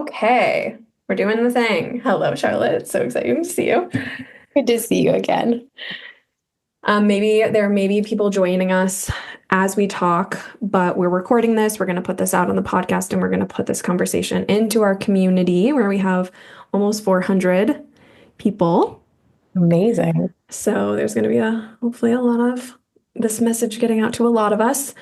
Okay, we're doing the thing. Hello, Charlotte. It's so exciting to see you. Good to see you again. Maybe there may be people joining us as we talk, but we're recording this. We're going to put this out on the podcast and we're going to put this conversation into our community where we have almost 400 people. Amazing. So there's going to be hopefully a lot of this message getting out to a lot of us.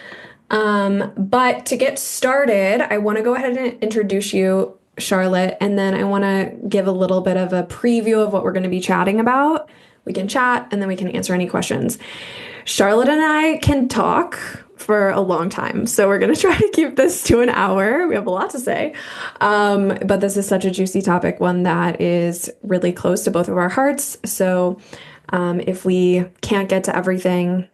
But to get started, I want to go ahead and introduce you, Charlotte, and then I want to give a little bit of a preview of what we're going to be chatting about. We can chat and then we can answer any questions. Charlotte and I can talk for a long time, so we're going to try to keep this to an hour. We have a lot to say. But this is such a juicy topic, one that is really close to both of our hearts. So if we can't get to everything,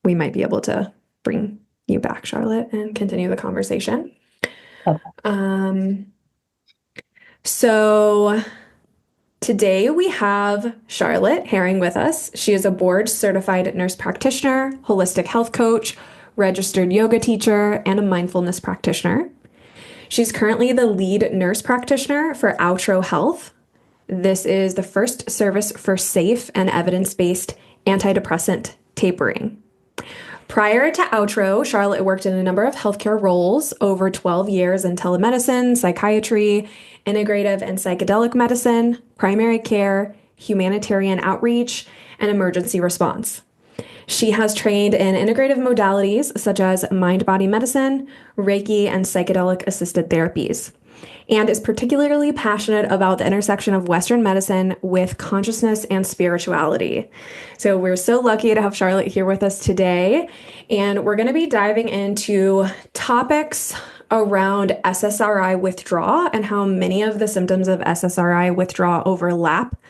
we might be able to bring you back, Charlotte, and continue the conversation. Okay. So today we have Charlotte Herring with us. She is a board certified nurse practitioner, holistic health coach, registered yoga teacher, and a mindfulness practitioner. She's currently the lead nurse practitioner for Outro Health. This is the first service for safe and evidence-based antidepressant tapering. Prior to Outro, Charlotte worked in a number of healthcare roles over 12 years in telemedicine, psychiatry, integrative and psychedelic medicine, primary care, humanitarian outreach, and emergency response. She has trained in integrative modalities such as mind-body medicine, Reiki, and psychedelic-assisted therapies, and is particularly passionate about the intersection of Western medicine with consciousness and spirituality. So we're so lucky to have Charlotte here with us today, and we're going to be diving into topics around SSRI withdrawal and how many of the symptoms of SSRI withdrawal overlap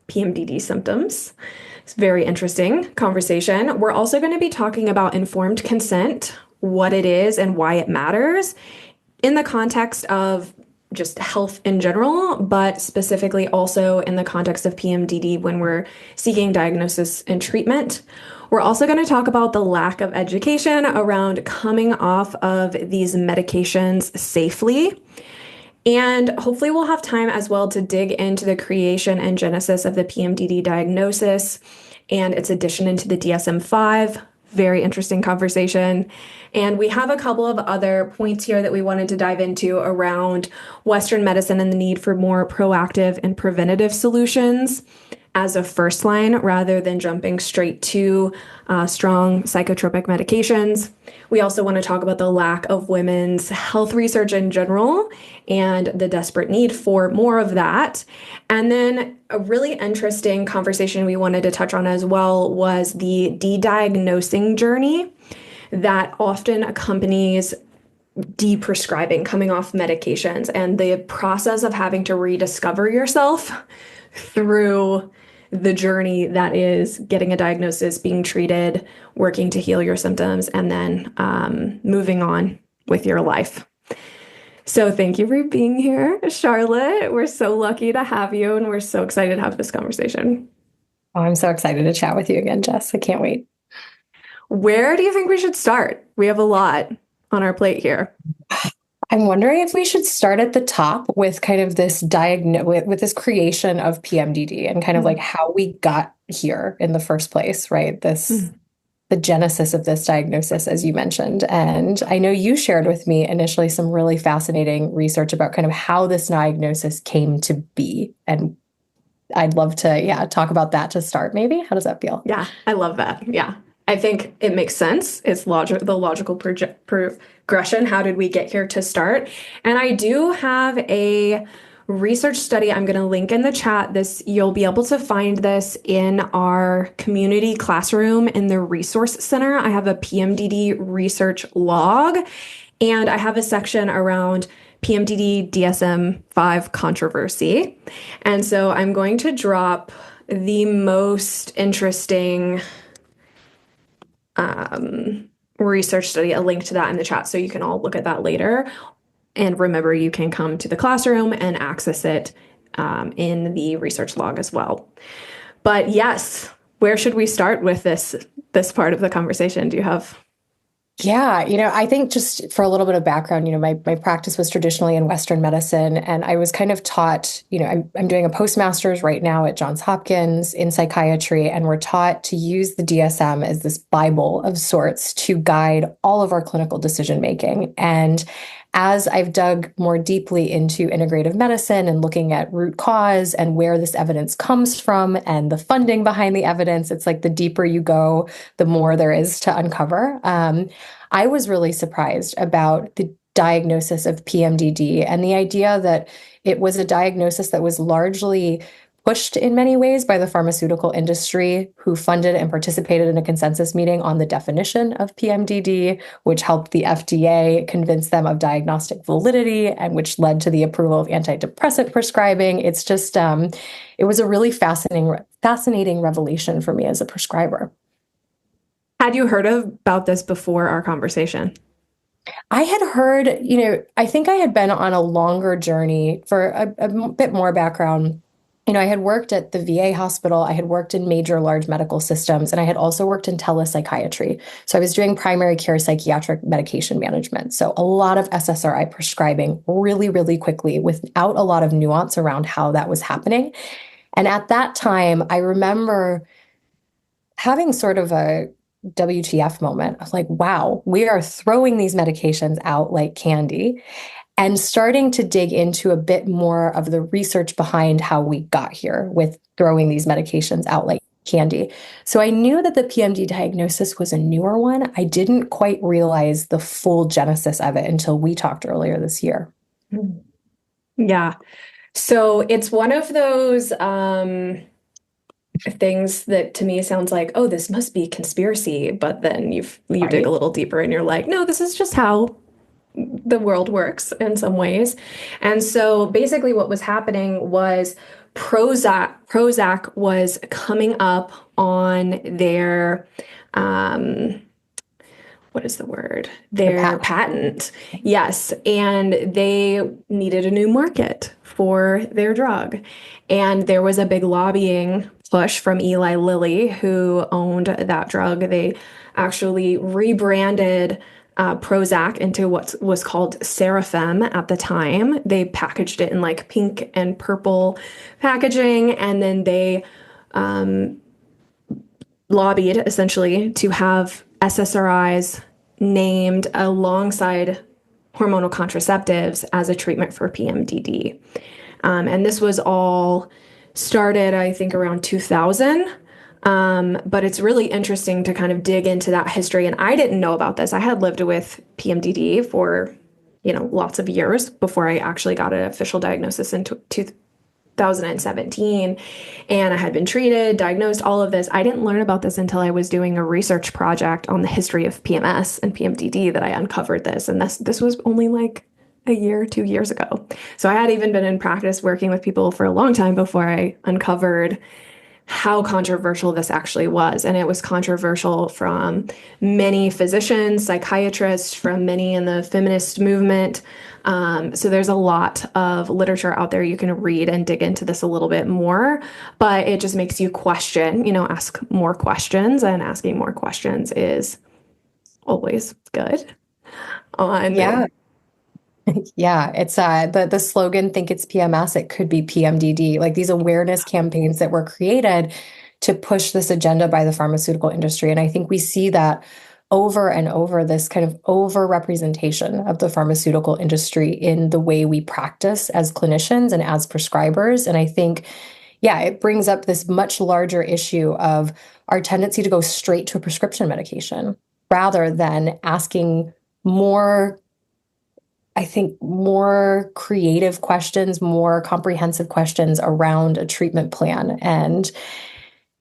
PMDD symptoms. It's a very interesting conversation. We're also going to be talking about informed consent, what it is and why it matters in the context of just health in general, but specifically also in the context of PMDD when we're seeking diagnosis and treatment. We're also going to talk about the lack of education around coming off of these medications safely. And hopefully we'll have time as well to dig into the creation and genesis of the PMDD diagnosis and its addition into the DSM-5. Very interesting conversation. And we have a couple of other points here that we wanted to dive into around Western medicine and the need for more proactive and preventative solutions as a first line rather than jumping straight to strong psychotropic medications. We also want to talk about the lack of women's health research in general and the desperate need for more of that. And then a really interesting conversation we wanted to touch on as well was the de-diagnosing journey that often accompanies de-prescribing, coming off medications, and the process of having to rediscover yourself through the journey that is getting a diagnosis, being treated, working to heal your symptoms, and then moving on with your life. So thank you for being here, Charlotte. We're so lucky to have you, and we're so excited to have this conversation. Oh, I'm so excited to chat with you again, Jess. I can't wait. Where do you think we should start? We have a lot on our plate here. I'm wondering if we should start at the top with kind of this with this creation of PMDD and kind of like how we got here in the first place, right? The genesis of this diagnosis, as you mentioned. And I know you shared with me initially some really fascinating research about kind of how this diagnosis came to be. And I'd love to, talk about that to start, maybe. How does that feel? Yeah, I love that. Yeah. I think it makes sense. It's the logical progression. How did we get here to start? And I do have a research study I'm going to link in the chat. You'll be able to find this in our community classroom in the resource center. I have a PMDD research log, and I have a section around PMDD DSM-5 controversy. And so I'm going to drop the most interesting research study, a link to that in the chat so you can all look at that later. And remember, you can come to the classroom and access it in the research log as well. But yes, where should we start with this part of the conversation? Do you have Yeah, I think just for a little bit of background, my practice was traditionally in Western medicine, and I was kind of taught, I'm doing a postmaster's right now at Johns Hopkins in psychiatry, and we're taught to use the DSM as this Bible of sorts to guide all of our clinical decision making. And as I've dug more deeply into integrative medicine and looking at root cause and where this evidence comes from and the funding behind the evidence, it's like the deeper you go, the more there is to uncover. I was really surprised about the diagnosis of PMDD and the idea that it was a diagnosis that was largely pushed in many ways by the pharmaceutical industry, who funded and participated in a consensus meeting on the definition of PMDD, which helped the FDA convince them of diagnostic validity and which led to the approval of antidepressant prescribing. It's just, it was a really fascinating revelation for me as a prescriber. Had you heard about this before our conversation? I had heard, I think I had been on a longer journey for a bit more background. I had worked at the VA hospital, I had worked in major large medical systems, and I had also worked in telepsychiatry. So I was doing primary care psychiatric medication management. So a lot of SSRI prescribing really, really quickly without a lot of nuance around how that was happening. And at that time, I remember having sort of a WTF moment of like, wow, we are throwing these medications out like candy, and starting to dig into a bit more of the research behind how we got here with throwing these medications out like candy. So I knew that the PMD diagnosis was a newer one. I didn't quite realize the full genesis of it until we talked earlier this year. Yeah. So it's one of those things that to me sounds like, oh, this must be conspiracy, but then you dig a little deeper and you're like, no, this is just how the world works in some ways. And so basically what was happening was Prozac was coming up on their what is the word? Their patent. Yes. And they needed a new market for their drug. And there was a big lobbying push from Eli Lilly, who owned that drug. They actually rebranded Prozac into what was called Seraphim at the time. They packaged it in like pink and purple packaging, and then they lobbied essentially to have SSRIs named alongside hormonal contraceptives as a treatment for PMDD. And this was all started, I think, around 2000. But it's really interesting to kind of dig into that history. And I didn't know about this. I had lived with PMDD for, lots of years before I actually got an official diagnosis in 2017. And I had been treated, diagnosed, all of this. I didn't learn about this until I was doing a research project on the history of PMS and PMDD that I uncovered this. And this was only like a year, 2 years ago. So I had even been in practice working with people for a long time before I uncovered how controversial this actually was. And it was controversial from many physicians, psychiatrists, from many in the feminist movement. So there's a lot of literature out there you can read and dig into this a little bit more, but it just makes you question, ask more questions, and asking more questions is always good. Yeah. Yeah, it's the slogan, think it's PMS, it could be PMDD. Like these awareness campaigns that were created to push this agenda by the pharmaceutical industry. And I think we see that over and over, this kind of over-representation of the pharmaceutical industry in the way we practice as clinicians and as prescribers. And I think, yeah, it brings up this much larger issue of our tendency to go straight to a prescription medication rather than asking more, I think, more creative questions, more comprehensive questions around a treatment plan. And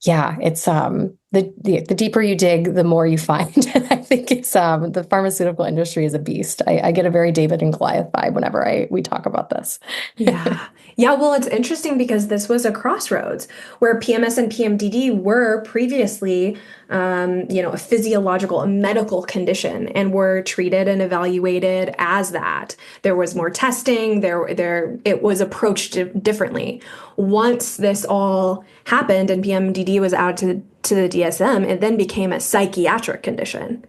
yeah, it's the deeper you dig, the more you find. And I think it's the pharmaceutical industry is a beast. I get a very David and Goliath vibe whenever we talk about this. Yeah. Yeah, well, it's interesting because this was a crossroads where PMS and PMDD were previously, a physiological, a medical condition, and were treated and evaluated as that. There was more testing. It was approached differently. Once this all happened and PMDD was added to the DSM, it then became a psychiatric condition.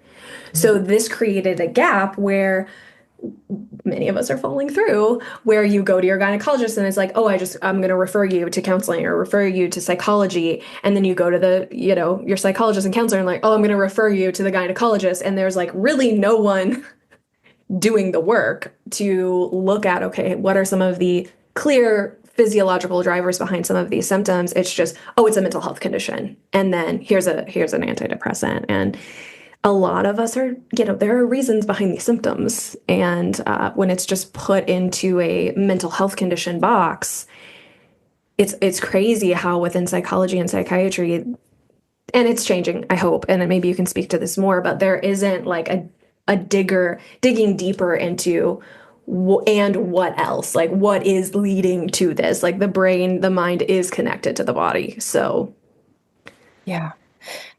So this created a gap where many of us are falling through, where you go to your gynecologist and it's like, oh, I'm going to refer you to counseling or refer you to psychology. And then you go to your psychologist and counselor and like, oh, I'm going to refer you to the gynecologist. And there's like really no one doing the work to look at, okay, what are some of the clear physiological drivers behind some of these symptoms? It's just, oh, it's a mental health condition. And then here's an antidepressant. And a lot of us are, there are reasons behind these symptoms. And when it's just put into a mental health condition box, it's crazy how within psychology and psychiatry, and it's changing, I hope, and maybe you can speak to this more, but there isn't like a digging deeper into and what else, like what is leading to this? Like the mind is connected to the body. So Yeah.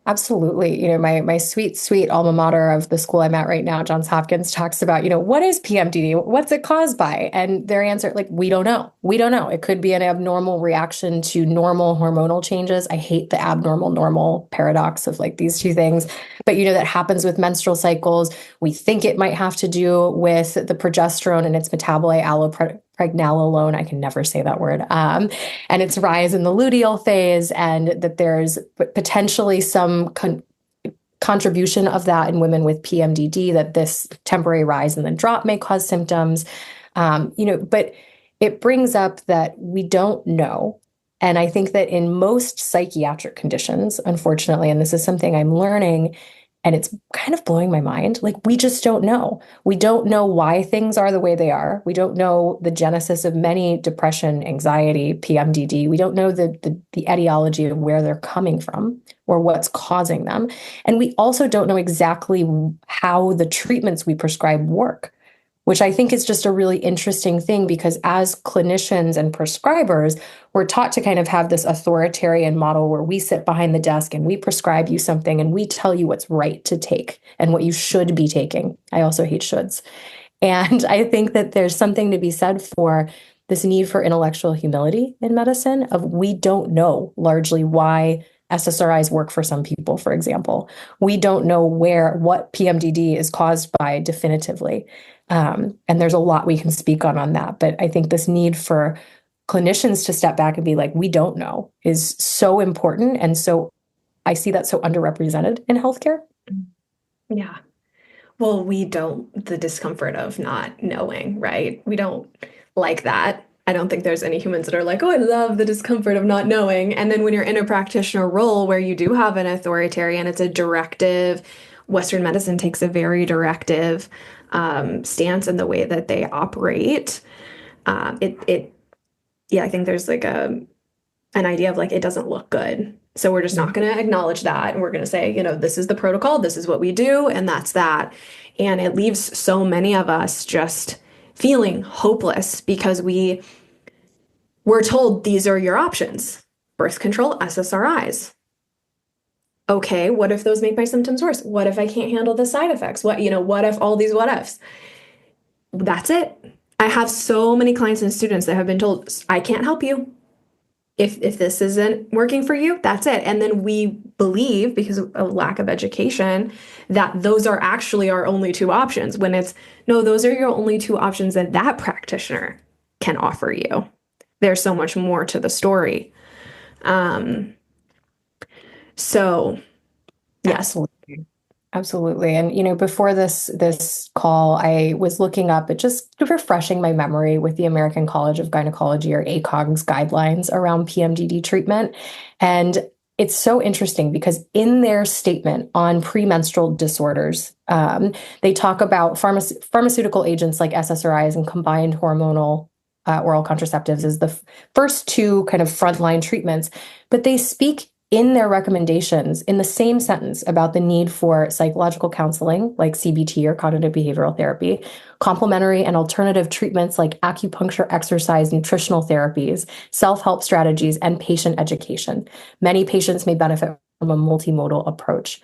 Absolutely. My sweet, sweet alma mater of the school I'm at right now, Johns Hopkins, talks about, what is PMDD? What's it caused by? And their answer, like, we don't know. We don't know. It could be an abnormal reaction to normal hormonal changes. I hate the abnormal normal paradox of like these two things. But that happens with menstrual cycles. We think it might have to do with the progesterone and its metabolite allopregnanolone. I can never say that word. And its rise in the luteal phase, and that there's potentially some contribution of that in women with PMDD, that this temporary rise and then drop may cause symptoms. But it brings up that we don't know. And I think that in most psychiatric conditions, unfortunately, and this is something I'm learning, and it's kind of blowing my mind, like we just don't know. We don't know why things are the way they are. We don't know the genesis of many depression, anxiety, PMDD. We don't know the etiology of where they're coming from or what's causing them. And we also don't know exactly how the treatments we prescribe work, which I think is just a really interesting thing, because as clinicians and prescribers, we're taught to kind of have this authoritarian model where we sit behind the desk and we prescribe you something and we tell you what's right to take and what you should be taking. I also hate shoulds. And I think that there's something to be said for this need for intellectual humility in medicine of we don't know largely why SSRIs work for some people, for example. We don't know what PMDD is caused by definitively. And there's a lot we can speak on that. But I think this need for clinicians to step back and be like, we don't know, is so important. And so I see that so underrepresented in healthcare. Yeah. Well, the discomfort of not knowing, right? We don't like that. I don't think there's any humans that are like, oh, I love the discomfort of not knowing. And then when you're in a practitioner role where you do have an authoritarian, it's a directive. Western medicine takes a very directive stance in the way that they operate. I think there's like an idea of like, it doesn't look good. So we're just not going to acknowledge that. And we're going to say, this is the protocol, this is what we do, and that's that. And it leaves so many of us just feeling hopeless because we're told these are your options: birth control, SSRIs. Okay, what if those make my symptoms worse? What if I can't handle the side effects? What if all these what ifs? That's it. I have so many clients and students that have been told, I can't help you. If this isn't working for you, that's it. And then we believe, because of a lack of education, that those are actually our only two options, when it's, no, those are your only two options that practitioner can offer you. There's so much more to the story. So yes. Absolutely. And, before this call, I was looking up at just refreshing my memory with the American College of Gynecology, or ACOG's, guidelines around PMDD treatment. And it's so interesting because in their statement on premenstrual disorders, they talk about pharmaceutical agents like SSRIs and combined hormonal oral contraceptives as the first two kind of frontline treatments. But they speak in their recommendations in the same sentence about the need for psychological counseling like CBT or cognitive behavioral therapy, complementary and alternative treatments like acupuncture, exercise, nutritional therapies, self-help strategies, and patient education. Many patients may benefit from a multimodal approach.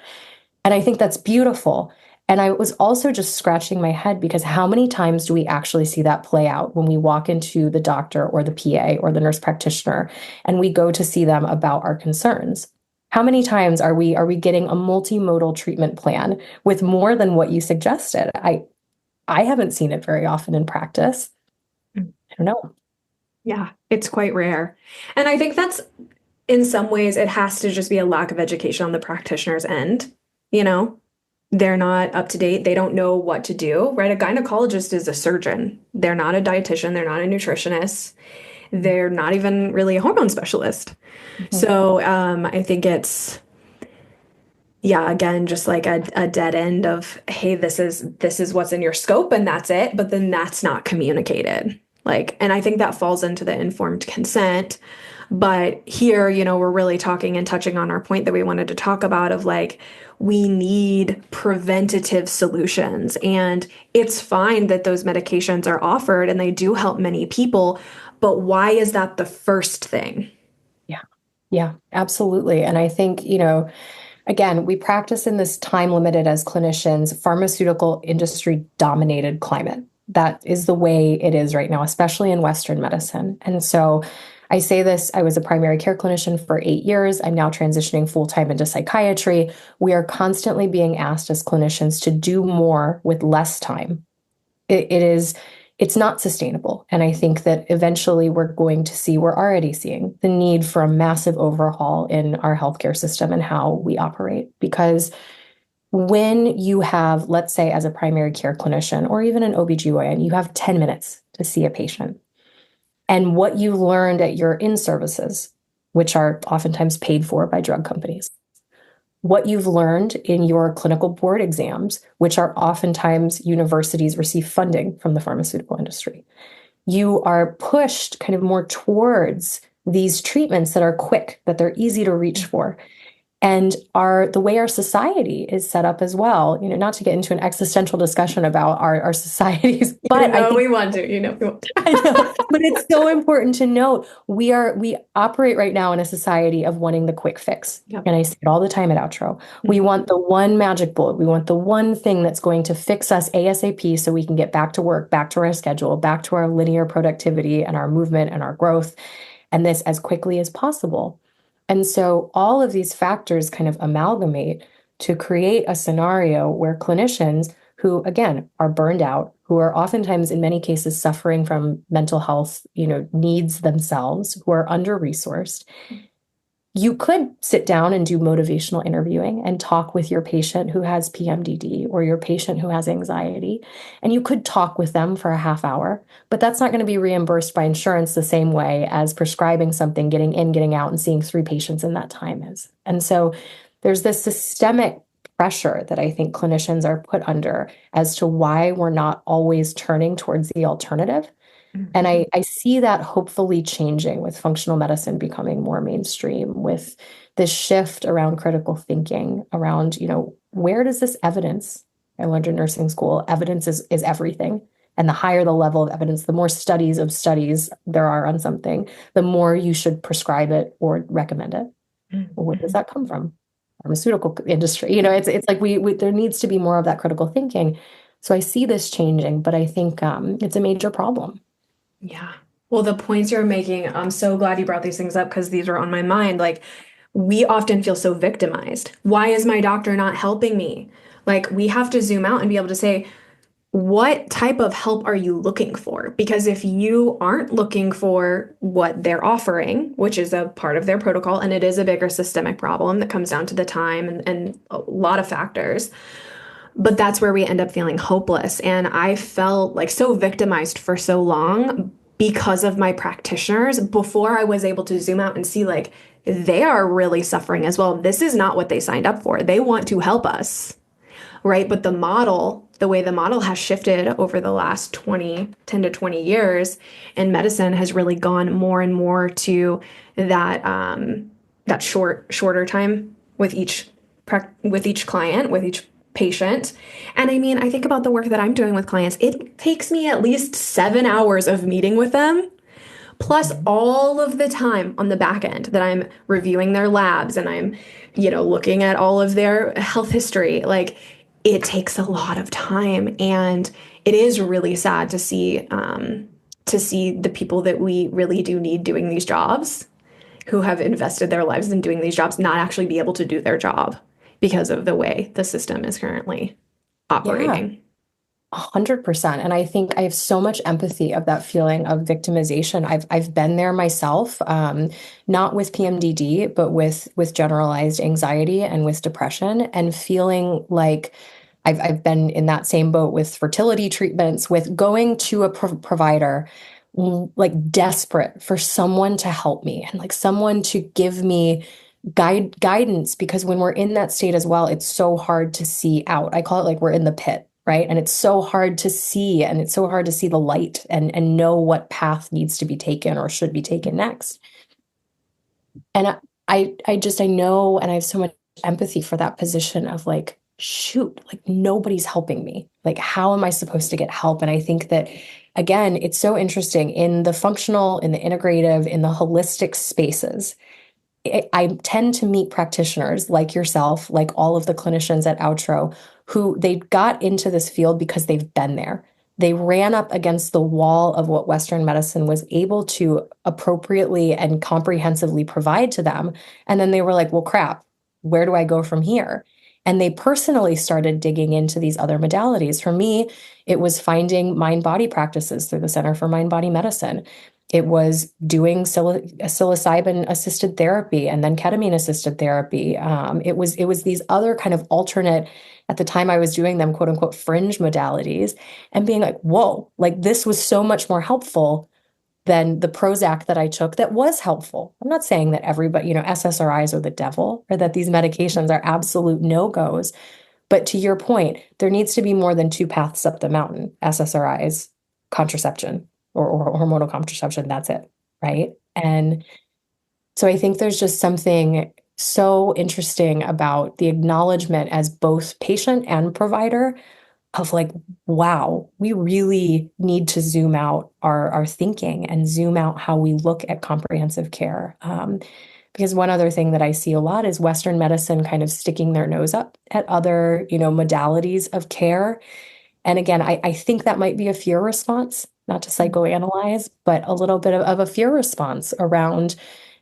And I think that's beautiful. And I was also just scratching my head because how many times do we actually see that play out when we walk into the doctor or the PA or the nurse practitioner and we go to see them about our concerns? How many times are we getting a multimodal treatment plan with more than what you suggested? I haven't seen it very often in practice. I don't know. Yeah, it's quite rare. And I think that's in some ways it has to just be a lack of education on the practitioner's end. You know, they're not up to date. They don't know what to do, right? A gynecologist is a surgeon. They're not a dietitian. They're not a nutritionist. They're not even really a hormone specialist. Mhm. So I think it's, yeah, again, just like a dead end of, hey, this is what's in your scope and that's it. But then that's not communicated. Like, and I think that falls into the informed consent. But here, we're really talking and touching on our point that we wanted to talk about of like, we need preventative solutions. And it's fine that those medications are offered and they do help many people. But why is that the first thing? Yeah. Yeah, absolutely. And I think, again, we practice in this time limited as clinicians, pharmaceutical industry dominated climate. That is the way it is right now, especially in Western medicine. And so I say this, I was a primary care clinician for 8 years. I'm now transitioning full time into psychiatry. We are constantly being asked as clinicians to do more with less time. It's not sustainable. And I think that eventually we're already seeing the need for a massive overhaul in our healthcare system and how we operate. Because when you have, let's say, as a primary care clinician or even an OBGYN, you have 10 minutes to see a patient. And what you learned at your in-services, which are oftentimes paid for by drug companies, what you've learned in your clinical board exams, which are oftentimes universities receive funding from the pharmaceutical industry. You are pushed kind of more towards these treatments that are quick, that they're easy to reach for. And the way our society is set up as well, not to get into an existential discussion about our societies, but I think We want to, we want to. I know, but it's so important to note we operate right now in a society of wanting the quick fix. Yep. And I say it all the time at outro. We want the one magic bullet. We want the one thing that's going to fix us ASAP so we can get back to work, back to our schedule, back to our linear productivity and our movement and our growth, and this as quickly as possible. And so all of these factors kind of amalgamate to create a scenario where clinicians who, again, are burned out, who are oftentimes, in many cases, suffering from mental health, needs themselves, who are under-resourced. You could sit down and do motivational interviewing and talk with your patient who has PMDD or your patient who has anxiety, and you could talk with them for a half hour, but that's not going to be reimbursed by insurance the same way as prescribing something, getting in, getting out, and seeing 3 patients in that time is. And so there's this systemic pressure that I think clinicians are put under as to why we're not always turning towards the alternative. And I see that hopefully changing with functional medicine becoming more mainstream, with this shift around critical thinking, around, where does this evidence? I learned in nursing school, evidence is everything. And the higher the level of evidence, the more studies of studies there are on something, the more you should prescribe it or recommend it. Well, where does that come from? Pharmaceutical industry. It's like we there needs to be more of that critical thinking. So I see this changing, but I think it's a major problem. Yeah. Well, the points you're making, I'm so glad you brought these things up because these are on my mind. Like, we often feel so victimized. Why is my doctor not helping me? Like, we have to zoom out and be able to say, what type of help are you looking for? Because if you aren't looking for what they're offering, which is a part of their protocol, and it is a bigger systemic problem that comes down to the time and a lot of factors, but that's where we end up feeling hopeless. And I felt like so victimized for so long because of my practitioners before I was able to zoom out and see like they are really suffering as well. This is not what they signed up for. They want to help us, right? But the way the model has shifted over the last 10 to 20 years in medicine has really gone more and more to that shorter time with each client, with each patient. And I mean, I think about the work that I'm doing with clients. It takes me at least 7 hours of meeting with them, plus all of the time on the back end that I'm reviewing their labs and I'm, looking at all of their health history. Like, it takes a lot of time, and it is really sad to see the people that we really do need doing these jobs who have invested their lives in doing these jobs not actually be able to do their job because of the way the system is currently Yeah. operating. 100%. And I think I have so much empathy of that feeling of victimization. I've been there myself, not with PMDD, but with generalized anxiety and with depression, and feeling like I've been in that same boat with fertility treatments, with going to a provider, like desperate for someone to help me and like someone to give me guidance, because when we're in that state as well, it's so hard to see out. I call it like we're in the pit, right? And it's so hard to see, and it's so hard to see the light and know what path needs to be taken or should be taken next. And I know, and I have so much empathy for that position of like, shoot, like nobody's helping me. Like, how am I supposed to get help? And I think that, again, it's so interesting in the functional, in the integrative, in the holistic spaces. I tend to meet practitioners like yourself, like all of the clinicians at Outro, who they got into this field because they've been there. They ran up against the wall of what Western medicine was able to appropriately and comprehensively provide to them. And then they were like, well, crap, where do I go from here? And they personally started digging into these other modalities. For me, it was finding mind body practices through the Center for Mind Body Medicine. It was doing psilocybin assisted therapy and then ketamine assisted therapy. It was these other kind of alternate, at the time I was doing them, quote unquote, fringe modalities, and being like, whoa, like this was so much more helpful than the Prozac that I took that was helpful. I'm not saying that everybody, SSRIs are the devil or that these medications are absolute no-goes. But to your point, there needs to be more than two paths up the mountain. SSRIs, contraception, or hormonal contraception, that's it, right? And so I think there's just something so interesting about the acknowledgement as both patient and provider of like, wow, we really need to zoom out our thinking and zoom out how we look at comprehensive care. Because one other thing that I see a lot is Western medicine kind of sticking their nose up at other, modalities of care. And again, I think that might be a fear response, not to psychoanalyze, but a little bit of a fear response around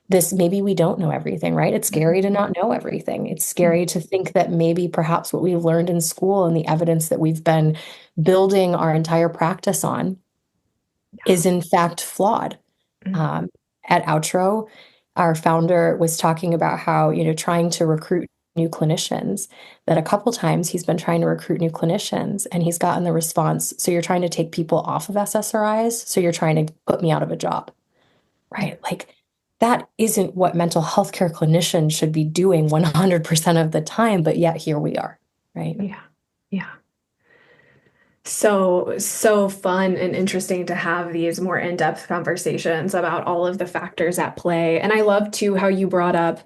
this. Maybe we don't know everything, right? It's scary to not know everything. It's scary to think that maybe perhaps what we've learned in school and the evidence that we've been building our entire practice on is in fact flawed. At Outro, our founder was talking about how, trying to recruit new clinicians, that a couple times he's been trying to recruit new clinicians and he's gotten the response, so you're trying to take people off of SSRIs, so you're trying to put me out of a job, right? Like that isn't what mental health care clinicians should be doing 100% of the time, but yet here we are, right? Yeah. Yeah. So fun and interesting to have these more in-depth conversations about all of the factors at play. And I love too how you brought up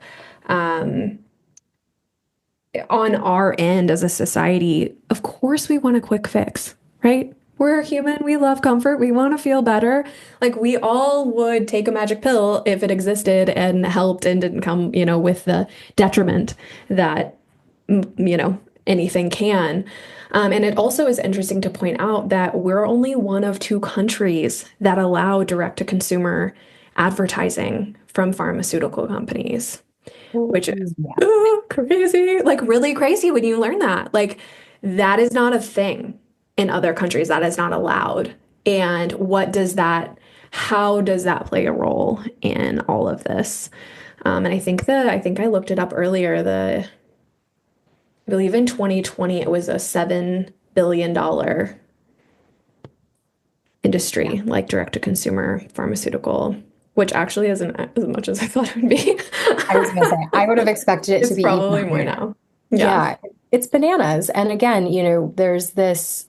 on our end as a society, of course we want a quick fix, right? We're human. We love comfort. We want to feel better. Like we all would take a magic pill if it existed and helped and didn't come, with the detriment that, anything can. And it also is interesting to point out that we're only one of two countries that allow direct-to-consumer advertising from pharmaceutical companies, which is crazy, like really crazy when you learn that. Like that is not a thing in other countries. That is not allowed. And how does that play a role in all of this? And I think I looked it up earlier, I believe in 2020, it was a $7 billion industry, like direct to consumer pharmaceutical, which actually isn't as much as I thought it would be. I was going to say, I would have expected it to be probably even more higher. now. Yeah, it's bananas. And again, there's this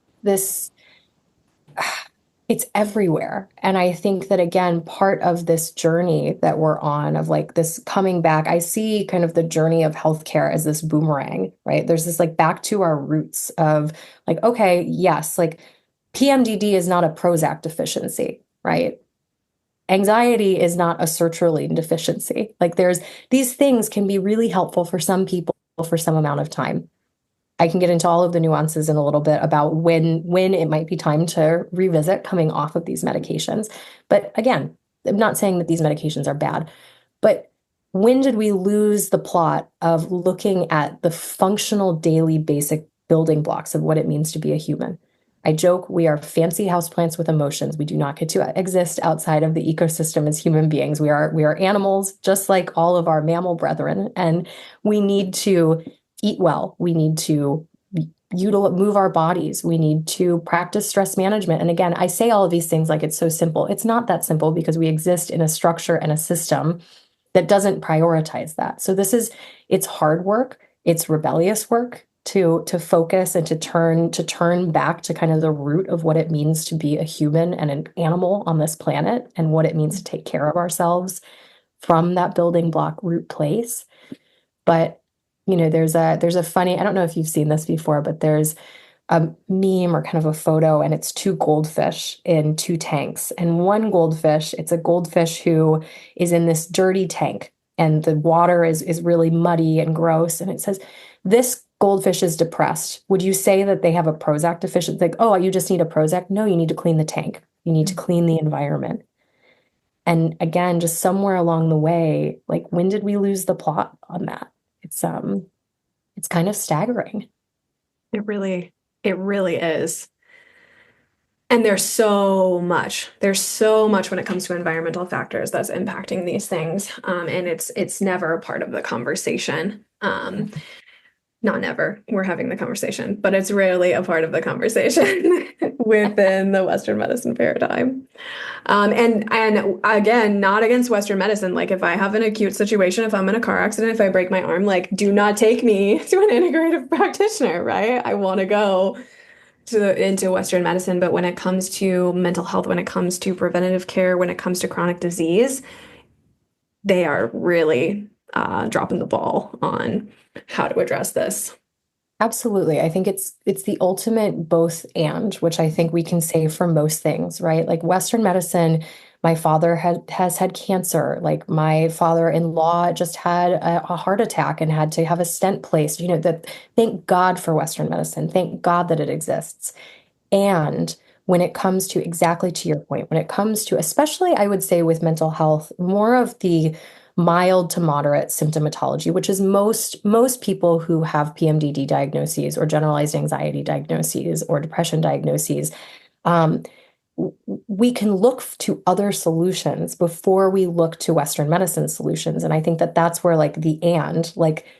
it's everywhere. And I think that again, part of this journey that we're on of like this coming back, I see kind of the journey of healthcare as this boomerang, right? There's this like back to our roots of like, okay, yes, like PMDD is not a Prozac deficiency, right? Anxiety is not a sertraline deficiency. Like these things can be really helpful for some people for some amount of time. I can get into all of the nuances in a little bit about when it might be time to revisit coming off of these medications. But again, I'm not saying that these medications are bad, but when did we lose the plot of looking at the functional daily basic building blocks of what it means to be a human? I joke we are fancy houseplants with emotions. We do not get to exist outside of the ecosystem as human beings. We are animals just like all of our mammal brethren, and we need to eat well. We need to move our bodies. We need to practice stress management. And again, I say all of these things like it's so simple. It's not that simple because we exist in a structure and a system that doesn't prioritize that. So it's hard work, it's rebellious work to focus and to turn back to kind of the root of what it means to be a human and an animal on this planet and what it means to take care of ourselves from that building block root place. But there's a funny, I don't know if you've seen this before, but there's a meme or kind of a photo, and it's two goldfish in two tanks. And one goldfish, it's a goldfish who is in this dirty tank, and the water is really muddy and gross. And it says, this goldfish is depressed. Would you say that they have a Prozac deficiency? Like, oh, you just need a Prozac? No, you need to clean the tank. You need to clean the environment. And again, just somewhere along the way, like, when did we lose the plot on that? It's kind of staggering. It really is. And there's so much when it comes to environmental factors that's impacting these things. And it's never a part of the conversation. Not never, we're having the conversation, but it's rarely a part of the conversation within the Western medicine paradigm. And again, not against Western medicine. Like, if I have an acute situation, if I'm in a car accident, if I break my arm, like, do not take me to an integrative practitioner, right? I want to go into Western medicine. But when it comes to mental health, when it comes to preventative care, when it comes to chronic disease, they are really dropping the ball on how to address this. Absolutely. I think it's the ultimate both and, which I think we can say for most things, right? Like Western medicine, my father has had cancer. Like, my father-in-law just had a heart attack and had to have a stent placed. That, thank God for Western medicine. Thank God that it exists. And when it comes to, exactly to your point, when it comes to, especially I would say with mental health, more of the mild to moderate symptomatology, which is most people who have PMDD diagnoses or generalized anxiety diagnoses or depression diagnoses, we can look to other solutions before we look to Western medicine solutions. And I think that that's where, like, the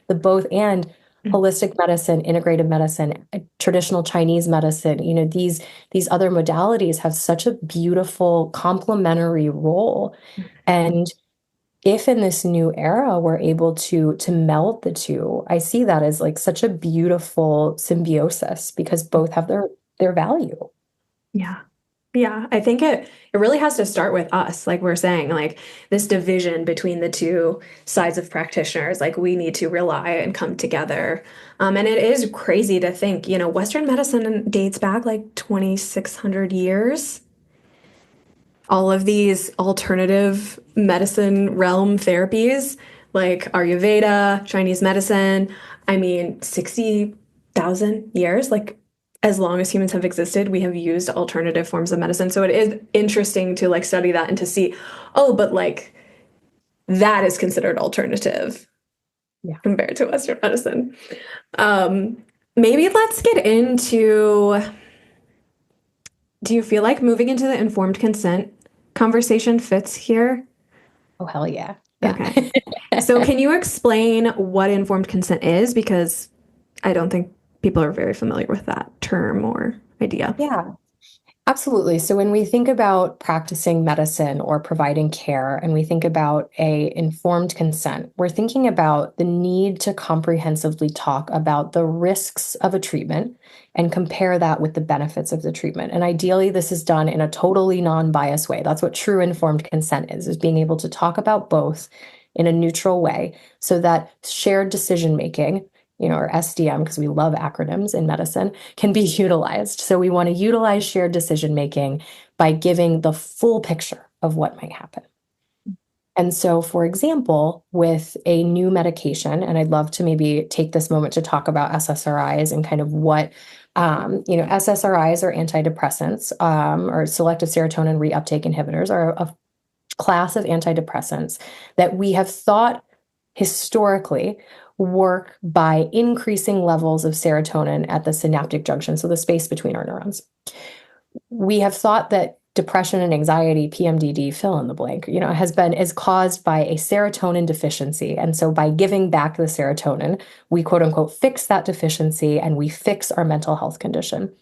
both and holistic medicine, integrative medicine, traditional Chinese medicine, these other modalities have such a beautiful complementary role. And if in this new era we're able to meld the two, I see that as like such a beautiful symbiosis because both have their value. Yeah. Yeah, I think it really has to start with us, like we're saying, like this division between the two sides of practitioners, like we need to rely and come together. And it is crazy to think, Western medicine dates back like 2,600 years. All of these alternative medicine realm therapies, like Ayurveda, Chinese medicine, 60,000 years, like as long as humans have existed, we have used alternative forms of medicine. So it is interesting to like study that and to see, oh, but like that is considered alternative compared to Western medicine. Maybe let's get into, do you feel like moving into the informed consent conversation fits here? Oh, hell yeah. Okay. So can you explain what informed consent is? Because I don't think people are very familiar with that term or idea. Yeah, absolutely. So when we think about practicing medicine or providing care, and we think about a informed consent, we're thinking about the need to comprehensively talk about the risks of a treatment and compare that with the benefits of the treatment. And ideally, this is done in a totally non-biased way. That's what true informed consent is being able to talk about both in a neutral way so that shared decision-making, or SDM, because we love acronyms in medicine, can be utilized. So we want to utilize shared decision-making by giving the full picture of what might happen. And so, for example, with a new medication, and I'd love to maybe take this moment to talk about SSRIs and kind of what, SSRIs are antidepressants, or selective serotonin reuptake inhibitors are a class of antidepressants that we have thought historically work by increasing levels of serotonin at the synaptic junction, so the space between our neurons. We have thought that depression and anxiety, PMDD, fill in the blank, is caused by a serotonin deficiency. And so by giving back the serotonin, we quote unquote fix that deficiency and we fix our mental health condition.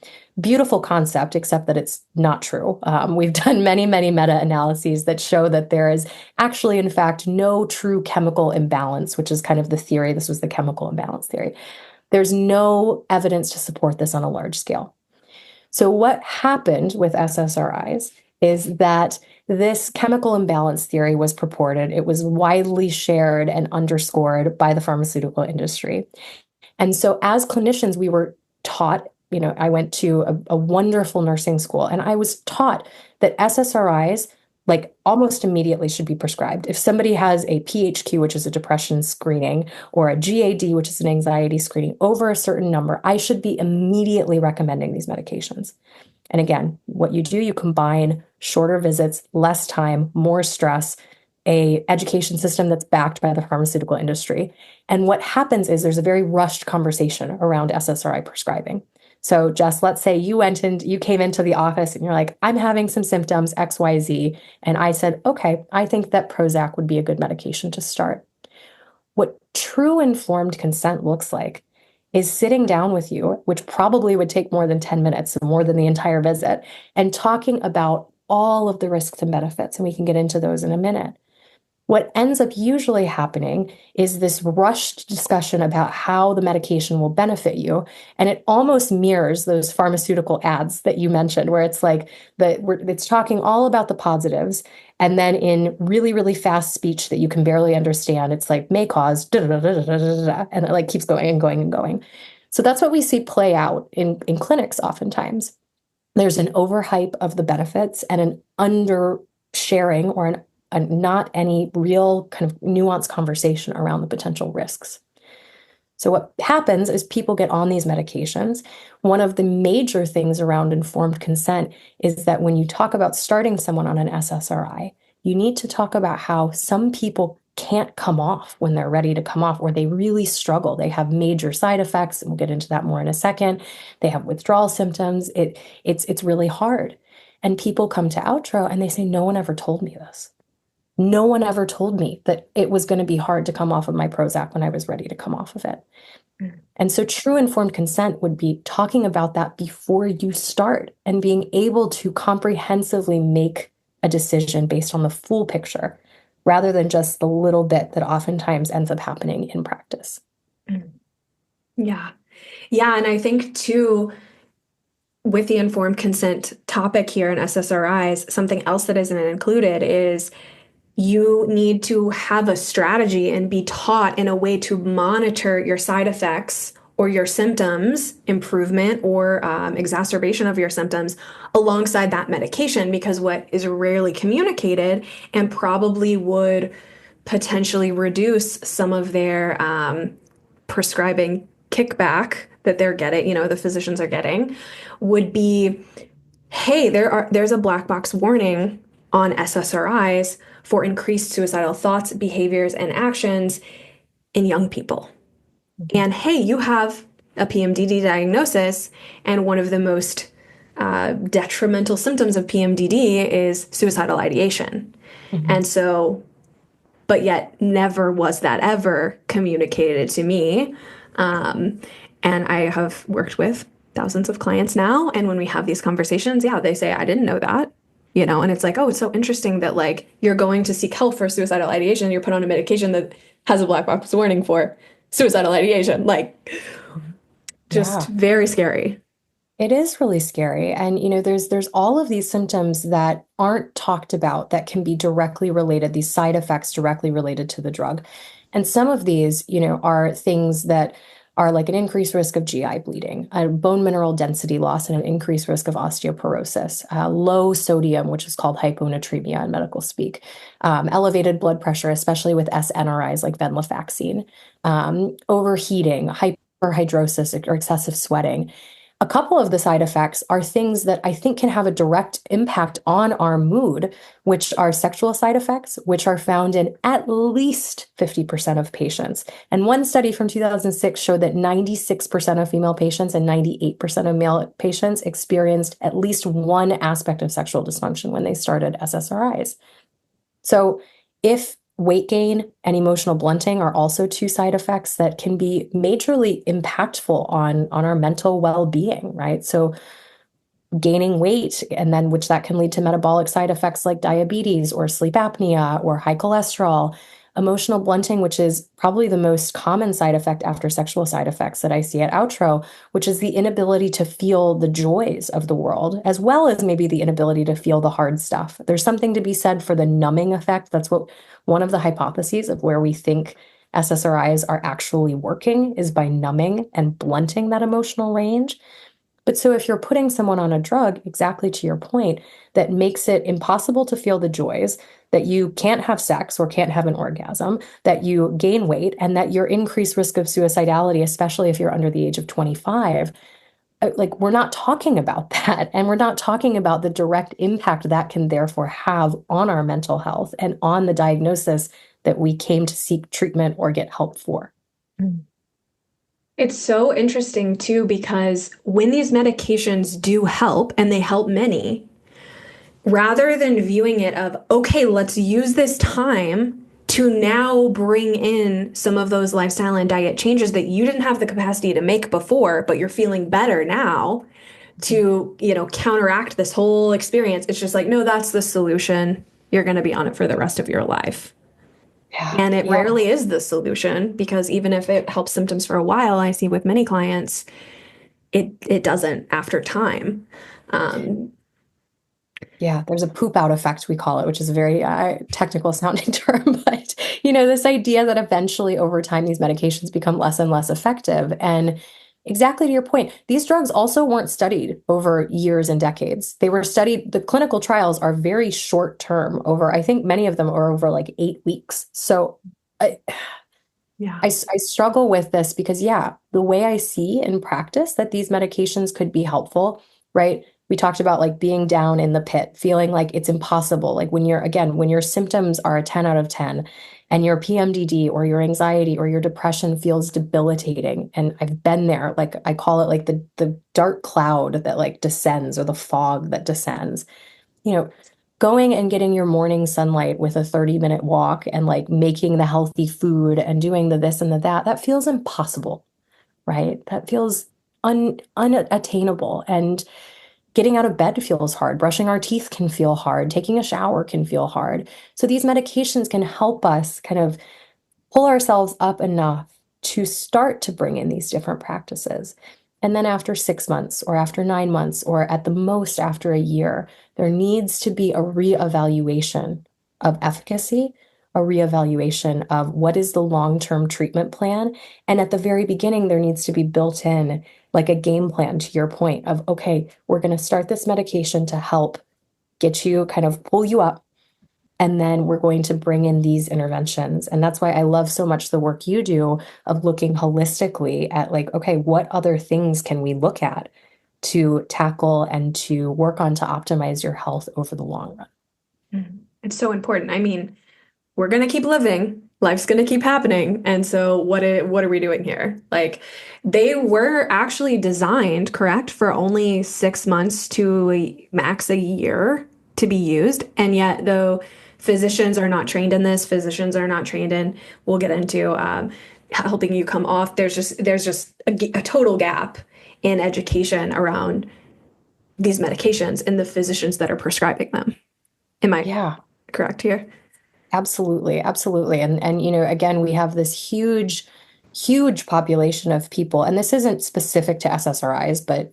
Beautiful concept, except that it's not true. We've done many, many meta-analyses that show that there is actually, in fact, no true chemical imbalance, which is kind of the theory. This was the chemical imbalance theory. There's no evidence to support this on a large scale. So what happened with SSRIs is that this chemical imbalance theory was purported. It was widely shared and underscored by the pharmaceutical industry. And so as clinicians, we were taught, I went to a wonderful nursing school, and I was taught that SSRIs, like almost immediately, should be prescribed. If somebody has a PHQ, which is a depression screening, or a GAD, which is an anxiety screening, over a certain number, I should be immediately recommending these medications. And again, what you do, you combine shorter visits, less time, more stress, a education system that's backed by the pharmaceutical industry. And what happens is there's a very rushed conversation around SSRI prescribing. So Jess, let's say you came into the office and you're like, I'm having some symptoms, XYZ. And I said, okay, I think that Prozac would be a good medication to start. What true informed consent looks like is sitting down with you, which probably would take more than 10 minutes, more than the entire visit, and talking about all of the risks and benefits. And we can get into those in a minute. What ends up usually happening is this rushed discussion about how the medication will benefit you. And it almost mirrors those pharmaceutical ads that you mentioned, where it's like it's talking all about the positives. And then in really, really fast speech that you can barely understand, it's like may cause, and it like keeps going and going and going. So that's what we see play out in clinics oftentimes. There's an overhype of the benefits and an undersharing or an not any real kind of nuanced conversation around the potential risks. So what happens is people get on these medications. One of the major things around informed consent is that when you talk about starting someone on an SSRI, you need to talk about how some people can't come off when they're ready to come off, or they really struggle. They have major side effects, and we'll get into that more in a second. They have withdrawal symptoms. It's really hard. And people come to Outro and they say, no one ever told me this. No one ever told me that it was going to be hard to come off of my Prozac when I was ready to come off of it. And so true informed consent would be talking about that before you start and being able to comprehensively make a decision based on the full picture rather than just the little bit that oftentimes ends up happening in practice. Yeah. Yeah. And I think too, with the informed consent topic here in SSRIs, something else that isn't included is you need to have a strategy and be taught in a way to monitor your side effects or your symptoms improvement or exacerbation of your symptoms alongside that medication, because what is rarely communicated and probably would potentially reduce some of their prescribing kickback that they're getting, the physicians are getting, would be, hey, there's a black box warning on SSRIs for increased suicidal thoughts, behaviors, and actions in young people. And hey, you have a PMDD diagnosis, and one of the most detrimental symptoms of PMDD is suicidal ideation. And so, but yet never was that ever communicated to me. And I have worked with thousands of clients now, and when we have these conversations, they say, I didn't know that. And it's like, oh, it's so interesting that like you're going to seek help for suicidal ideation. You're put on a medication that has a black box warning for suicidal ideation. Like, just very scary. It is really scary. And, there's all of these symptoms that aren't talked about that can be directly related, these side effects directly related to the drug. And some of these, are things that are like an increased risk of GI bleeding, a bone mineral density loss, and an increased risk of osteoporosis, low sodium, which is called hyponatremia in medical speak, elevated blood pressure, especially with SNRIs like venlafaxine, overheating, hyperhidrosis, or excessive sweating. A couple of the side effects are things that I think can have a direct impact on our mood, which are sexual side effects, which are found in at least 50% of patients. And one study from 2006 showed that 96% of female patients and 98% of male patients experienced at least one aspect of sexual dysfunction when they started SSRIs. So if weight gain and emotional blunting are also two side effects that can be majorly impactful on our mental well-being, right? So gaining weight, and then which that can lead to metabolic side effects like diabetes or sleep apnea or high cholesterol. Emotional blunting, which is probably the most common side effect after sexual side effects that I see at Outro, which is the inability to feel the joys of the world, as well as maybe the inability to feel the hard stuff. There's something to be said for the numbing effect. That's what one of the hypotheses of where we think SSRIs are actually working is by numbing and blunting that emotional range. But so if you're putting someone on a drug, exactly to your point, that makes it impossible to feel the joys, that you can't have sex or can't have an orgasm, that you gain weight, and that you're increased risk of suicidality, especially if you're under the age of 25, like we're not talking about that. And we're not talking about the direct impact that can therefore have on our mental health and on the diagnosis that we came to seek treatment or get help for. It's so interesting too, because when these medications do help, and they help many, rather than viewing it of, okay, let's use this time to now bring in some of those lifestyle and diet changes that you didn't have the capacity to make before, but you're feeling better now to, counteract this whole experience. It's just like, no, that's the solution. You're going to be on it for the rest of your life. Yeah. And it Yeah. rarely is the solution, because even if it helps symptoms for a while, I see with many clients, it doesn't after time. Yeah, there's a poop out effect, we call it, which is a very technical sounding term. But, this idea that eventually over time, these medications become less and less effective. And exactly to your point, these drugs also weren't studied over years and decades. They were studied, the clinical trials are very short term over, I think many of them are over like 8 weeks. So Yeah. I struggle with this because, yeah, the way I see in practice that these medications could be helpful, right? We talked about like being down in the pit, feeling like it's impossible. Like when when your symptoms are a 10 out of 10 and your PMDD or your anxiety or your depression feels debilitating. And I've been there, like I call it like the dark cloud that like descends, or the fog that descends. You know, going and getting your morning sunlight with a 30-minute walk and like making the healthy food and doing the this and the that, that feels impossible, right? That feels unattainable. And getting out of bed feels hard. Brushing our teeth can feel hard. Taking a shower can feel hard. So these medications can help us kind of pull ourselves up enough to start to bring in these different practices. And then after 6 months or after 9 months, or at the most after a year, there needs to be a reevaluation of efficacy, a reevaluation of what is the long-term treatment plan. And at the very beginning, there needs to be built in like a game plan, to your point of, okay, we're going to start this medication to help get you, kind of pull you up. And then we're going to bring in these interventions. And that's why I love so much the work you do of looking holistically at like, okay, what other things can we look at to tackle and to work on to optimize your health over the long run? It's so important. I mean, we're going to keep living. Life's going to keep happening. And so what are we doing here? Like, they were actually designed, correct, for only 6 months to max a year to be used. And yet, though, physicians are not trained in this, physicians are not trained in, we'll get into helping you come off. There's just a total gap in education around these medications and the physicians that are prescribing them. Am I correct here? Absolutely, absolutely. And again, we have this huge population of people, and this isn't specific to SSRIs, but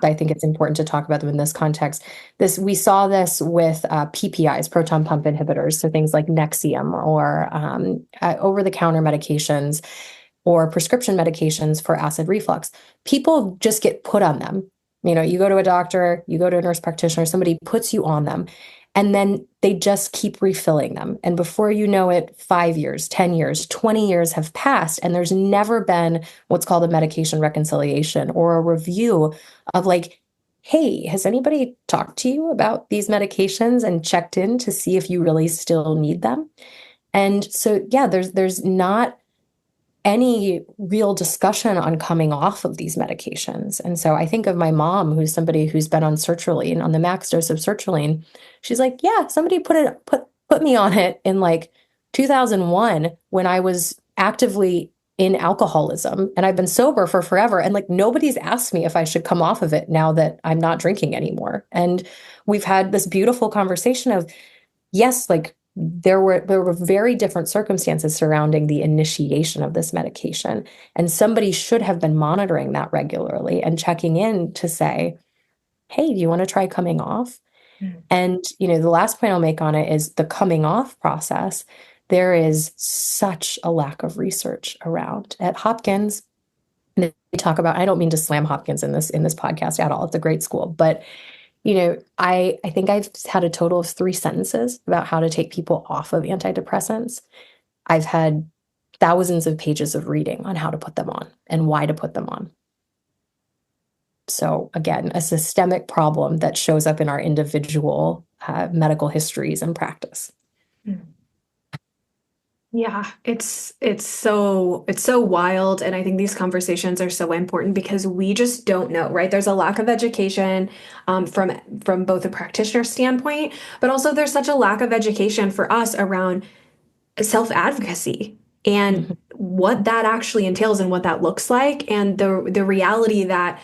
I think it's important to talk about them in this context. We saw this with PPIs, proton pump inhibitors, so things like Nexium, or over-the-counter medications or prescription medications for acid reflux. People just get put on them. You go to a doctor, you go to a nurse practitioner, somebody puts you on them. And then they just keep refilling them. And before you know it, 5 years, 10 years, 20 years have passed. And there's never been what's called a medication reconciliation or a review of like, hey, has anybody talked to you about these medications and checked in to see if you really still need them? And so, yeah, there's not any real discussion on coming off of these medications. And so I think of my mom, who's somebody who's been on sertraline, on the max dose of sertraline. She's like, yeah, somebody put me on it in like 2001 when I was actively in alcoholism, and I've been sober for forever. And like nobody's asked me if I should come off of it now that I'm not drinking anymore. And we've had this beautiful conversation of, yes, like there were very different circumstances surrounding the initiation of this medication, and somebody should have been monitoring that regularly and checking in to say, hey, do you want to try coming off? And the last point I'll make on it is the coming off process. There is such a lack of research around at Hopkins. They talk about, I don't mean to slam Hopkins in this podcast at all. It's a great school, but I think I've had a total of 3 sentences about how to take people off of antidepressants. I've had thousands of pages of reading on how to put them on and why to put them on. So again, a systemic problem that shows up in our individual medical histories and practice. Yeah, it's so wild, and I think these conversations are so important because we just don't know, right? There's a lack of education from both a practitioner standpoint, but also there's such a lack of education for us around self-advocacy and what that actually entails and what that looks like, and the reality that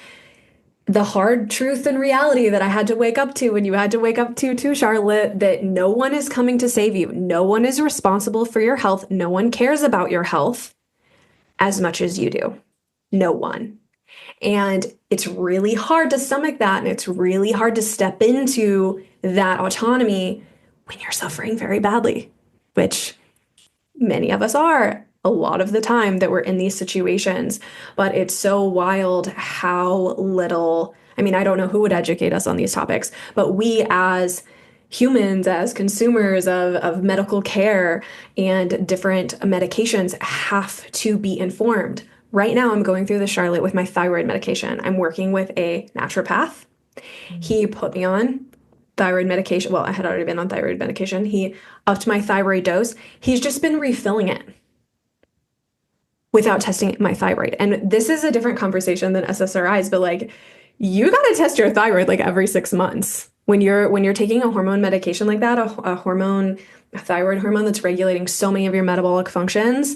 the hard truth and reality that I had to wake up to, and you had to wake up to too, Charlotte, that no one is coming to save you. No one is responsible for your health. No one cares about your health as much as you do. No one. And it's really hard to stomach that. And it's really hard to step into that autonomy when you're suffering very badly, which many of us are a lot of the time that we're in these situations. But it's so wild how little, I mean, I don't know who would educate us on these topics, but we as humans, as consumers of medical care and different medications, have to be informed. Right now, I'm going through this, Charlotte, with my thyroid medication. I'm working with a naturopath. He put me on thyroid medication. Well, I had already been on thyroid medication. He upped my thyroid dose. He's just been refilling it without testing my thyroid. And this is a different conversation than SSRIs, but like, you got to test your thyroid like every 6 months. When you're taking a hormone medication like that, a thyroid hormone that's regulating so many of your metabolic functions.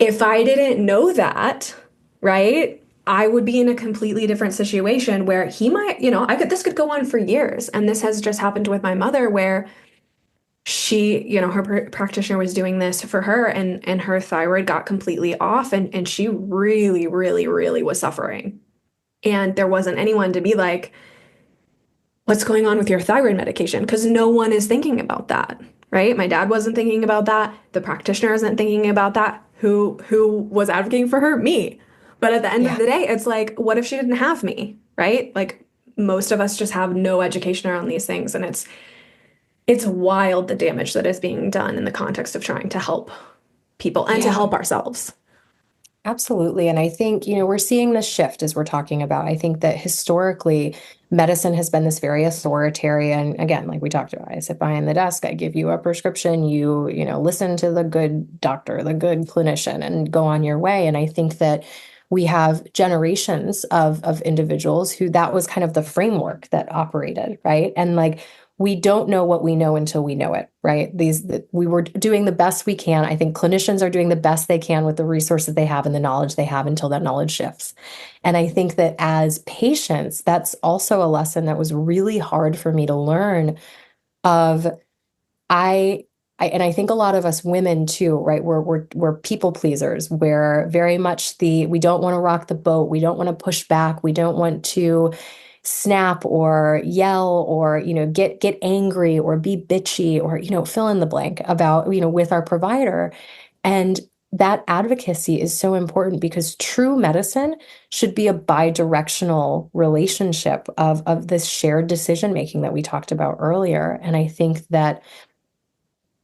If I didn't know that, right, I would be in a completely different situation where he might, this could go on for years. And this has just happened with my mother, where she, her practitioner was doing this for her, and her thyroid got completely off, and she really, really, really was suffering. And there wasn't anyone to be like, what's going on with your thyroid medication? Because no one is thinking about that, right? My dad wasn't thinking about that. The practitioner isn't thinking about that. Who was advocating for her? Me. But at the end of the day, it's like, what if she didn't have me, right? Like, most of us just have no education around these things, and it's wild the damage that is being done in the context of trying to help people and to help ourselves. Absolutely. And I think, we're seeing this shift as we're talking about. I think that historically, medicine has been this very authoritarian. Again, like we talked about, I sit behind the desk, I give you a prescription, you listen to the good doctor, the good clinician, and go on your way. And I think that we have generations of individuals who that was kind of the framework that operated, right? And like, we don't know what we know until we know it, right? We were doing the best we can. I think clinicians are doing the best they can with the resources they have and the knowledge they have until that knowledge shifts. And I think that as patients, that's also a lesson that was really hard for me to learn of and I think a lot of us women too, right? We're people pleasers. We're very much we don't want to rock the boat. We don't want to push back. We don't want to snap or yell or, get angry or be bitchy or, fill in the blank about, with our provider. And that advocacy is so important because true medicine should be a bi-directional relationship of this shared decision making that we talked about earlier. And I think that,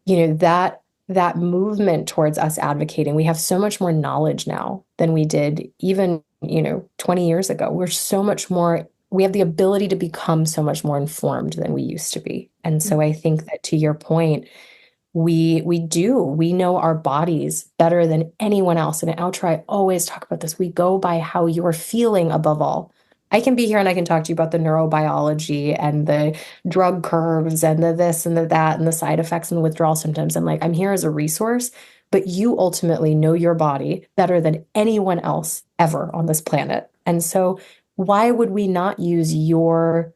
that movement towards us advocating, we have so much more knowledge now than we did even, 20 years ago. We have the ability to become so much more informed than we used to be. And so I think that, to your point, we know our bodies better than anyone else. And at Outro, I always talk about this. We go by how you're feeling above all. I can be here and I can talk to you about the neurobiology and the drug curves and the this and the that and the side effects and the withdrawal symptoms. And like, I'm here as a resource, but you ultimately know your body better than anyone else ever on this planet. And so why would we not use your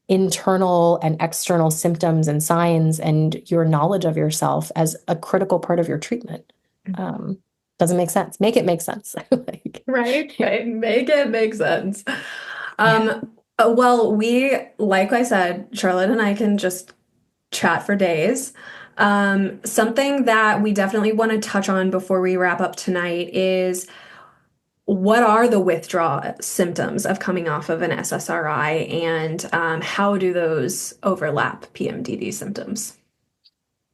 internal and external symptoms and signs and your knowledge of yourself as a critical part of your treatment? Doesn't make sense. Make it make sense. Right? Make it make sense. Yeah. Well, like I said, Charlotte and I can just chat for days. Something that we definitely want to touch on before we wrap up tonight is, what are the withdrawal symptoms of coming off of an SSRI, and how do those overlap PMDD symptoms?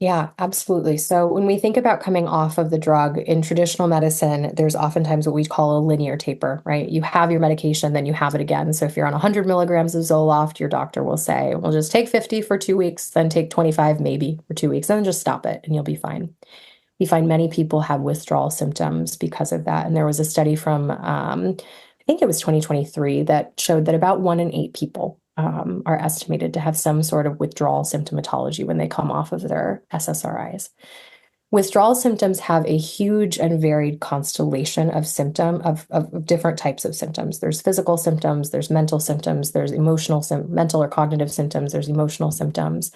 Yeah, absolutely. So when we think about coming off of the drug in traditional medicine, there's oftentimes what we call a linear taper, right? You have your medication, then you have it again. So if you're on 100 milligrams of Zoloft, your doctor will say, well, just take 50 for 2 weeks, then take 25 maybe for 2 weeks, and then just stop it and you'll be fine. We find many people have withdrawal symptoms because of that. And there was a study from, I think it was 2023, that showed that about 1 in 8 people are estimated to have some sort of withdrawal symptomatology when they come off of their SSRIs. Withdrawal symptoms have a huge and varied constellation of of different types of symptoms. There's physical symptoms, there's mental symptoms, there's mental or cognitive symptoms, there's emotional symptoms.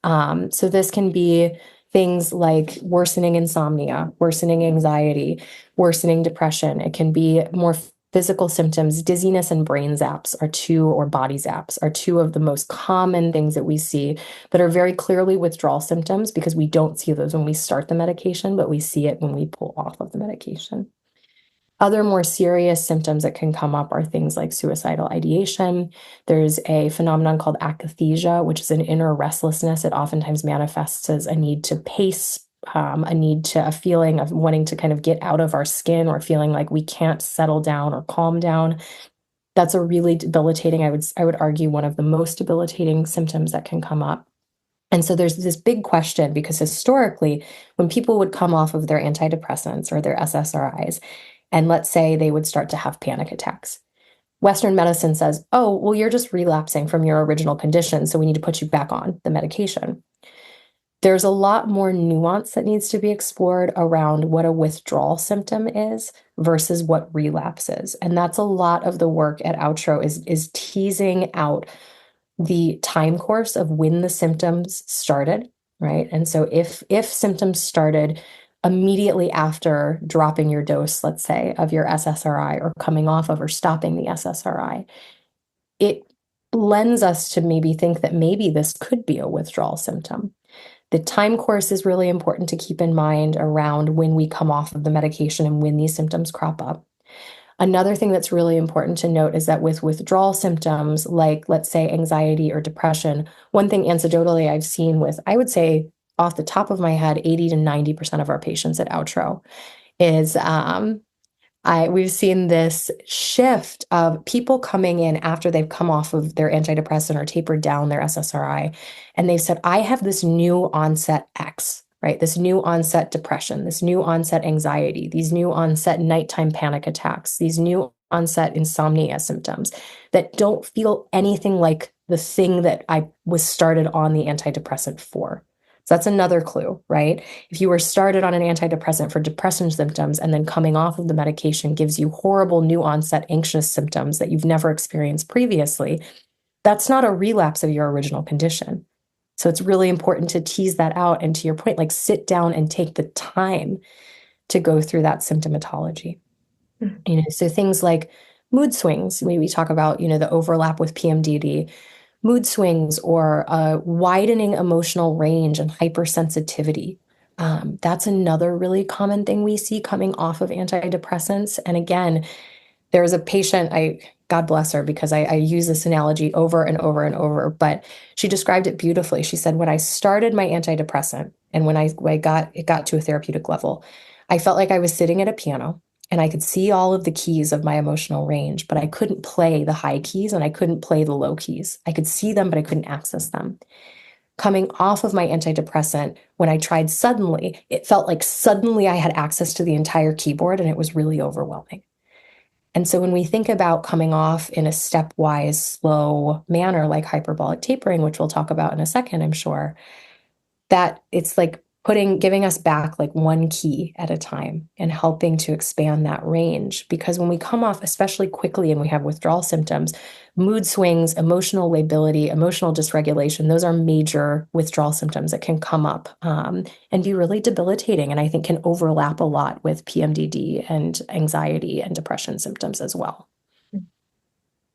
So this can be things like worsening insomnia, worsening anxiety, worsening depression. It can be more physical symptoms. Dizziness and brain zaps or body zaps are two of the most common things that we see that are very clearly withdrawal symptoms, because we don't see those when we start the medication, but we see it when we pull off of the medication. Other more serious symptoms that can come up are things like suicidal ideation. There's a phenomenon called akathisia, which is an inner restlessness. It oftentimes manifests as a need to pace, a feeling of wanting to kind of get out of our skin, or feeling like we can't settle down or calm down. That's a really debilitating, I would argue, one of the most debilitating symptoms that can come up. And so there's this big question, because historically, when people would come off of their antidepressants or their SSRIs, and let's say they would start to have panic attacks, Western medicine says, oh, well, you're just relapsing from your original condition, so we need to put you back on the medication. There's a lot more nuance that needs to be explored around what a withdrawal symptom is versus what relapse is. And that's a lot of the work at Outro, is teasing out the time course of when the symptoms started, right? And so if symptoms started immediately after dropping your dose, let's say, of your SSRI, or coming off of or stopping the SSRI, it lends us to maybe think that maybe this could be a withdrawal symptom. The time course is really important to keep in mind around when we come off of the medication and when these symptoms crop up. Another thing that's really important to note is that with withdrawal symptoms, like, let's say, anxiety or depression, one thing anecdotally I've seen with, I would say off the top of my head, 80 to 90% of our patients at Outro is we've seen this shift of people coming in after they've come off of their antidepressant or tapered down their SSRI, and they've said, I have this new onset X, right? This new onset depression, this new onset anxiety, these new onset nighttime panic attacks, these new onset insomnia symptoms that don't feel anything like the thing that I was started on the antidepressant for. So that's another clue, right? If you were started on an antidepressant for depression symptoms and then coming off of the medication gives you horrible new onset anxious symptoms that you've never experienced previously, that's not a relapse of your original condition. So it's really important to tease that out. And to your point, like, sit down and take the time to go through that symptomatology. So things like mood swings, we talk about, the overlap with PMDD. Mood swings or a widening emotional range and hypersensitivity That's another really common thing we see coming off of antidepressants. And again, there was a patient, God bless her, because I use this analogy over and over and over, but she described it beautifully. She said, when I started my antidepressant and when it got to a therapeutic level, I felt like I was sitting at a piano and I could see all of the keys of my emotional range, but I couldn't play the high keys and I couldn't play the low keys. I could see them, but I couldn't access them. Coming off of my antidepressant, when I tried suddenly, it felt like suddenly I had access to the entire keyboard and it was really overwhelming. And so when we think about coming off in a stepwise, slow manner, like hyperbolic tapering, which we'll talk about in a second, I'm sure, that it's like giving us back like one key at a time and helping to expand that range. Because when we come off, especially quickly, and we have withdrawal symptoms, mood swings, emotional lability, emotional dysregulation, those are major withdrawal symptoms that can come up and be really debilitating. And I think can overlap a lot with PMDD and anxiety and depression symptoms as well.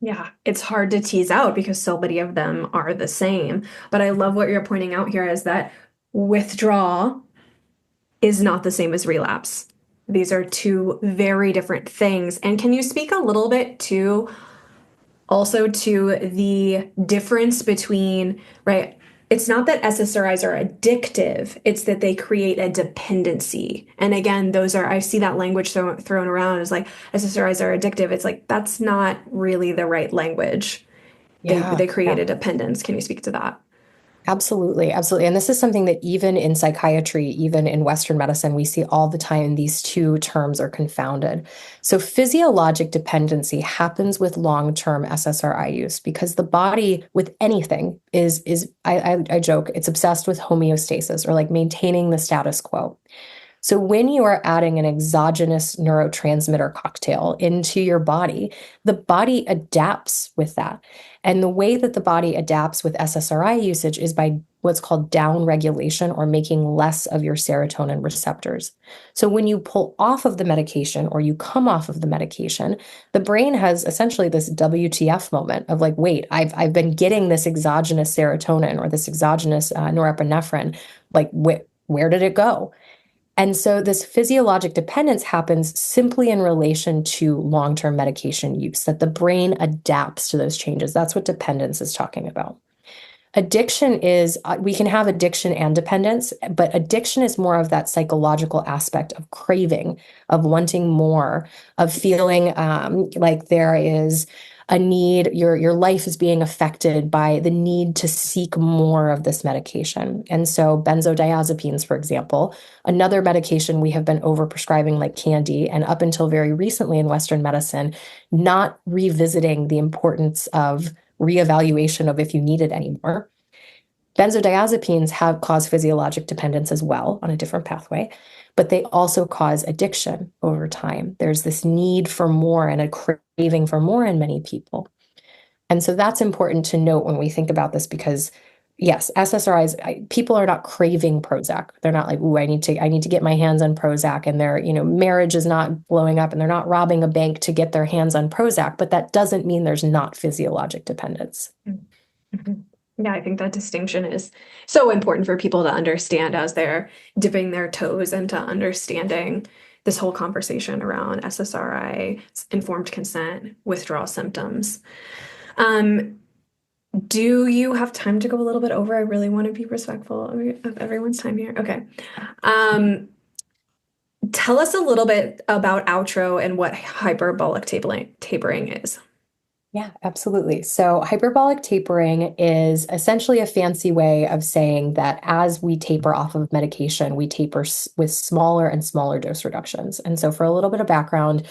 Yeah, it's hard to tease out because so many of them are the same. But I love what you're pointing out here is that withdrawal is not the same as relapse. These are two very different things. And can you speak a little bit to also to the difference between, right? It's not that SSRIs are addictive, it's that they create a dependency. And again, I see that language thrown around as like SSRIs are addictive. It's like, that's not really the right language. They create a dependence. Can you speak to that? Absolutely, absolutely. And this is something that even in psychiatry, even in Western medicine, we see all the time. These two terms are confounded. So physiologic dependency happens with long-term SSRI use because the body with anything I joke, it's obsessed with homeostasis or like maintaining the status quo. So when you are adding an exogenous neurotransmitter cocktail into your body, the body adapts with that. And the way that the body adapts with SSRI usage is by what's called down regulation or making less of your serotonin receptors. So when you pull off of the medication or you come off of the medication, the brain has essentially this WTF moment of like, wait, I've been getting this exogenous serotonin or this exogenous norepinephrine. Like, where did it go? And so this physiologic dependence happens simply in relation to long-term medication use, that the brain adapts to those changes. That's what dependence is talking about. Addiction is, we can have addiction and dependence, but addiction is more of that psychological aspect of craving, of wanting more, of feeling like there is a need, your life is being affected by the need to seek more of this medication. And so benzodiazepines, for example, another medication we have been overprescribing like candy, and up until very recently in Western medicine, not revisiting the importance of reevaluation of if you need it anymore. Benzodiazepines have caused physiologic dependence as well on a different pathway, but they also cause addiction over time. There's this need for more and a craving for more in many people. And so that's important to note when we think about this because yes, SSRIs, people are not craving Prozac. They're not like, ooh, I need to get my hands on Prozac, and their, marriage is not blowing up and they're not robbing a bank to get their hands on Prozac, but that doesn't mean there's not physiologic dependence. Mm-hmm. Yeah, I think that distinction is so important for people to understand as they're dipping their toes into understanding this whole conversation around SSRI, informed consent, withdrawal symptoms. Do you have time to go a little bit over? I really want to be respectful of everyone's time here. Okay. Tell us a little bit about outro and what hyperbolic tapering is. Yeah, absolutely. So hyperbolic tapering is essentially a fancy way of saying that as we taper off of medication, we taper with smaller and smaller dose reductions. And so for a little bit of background,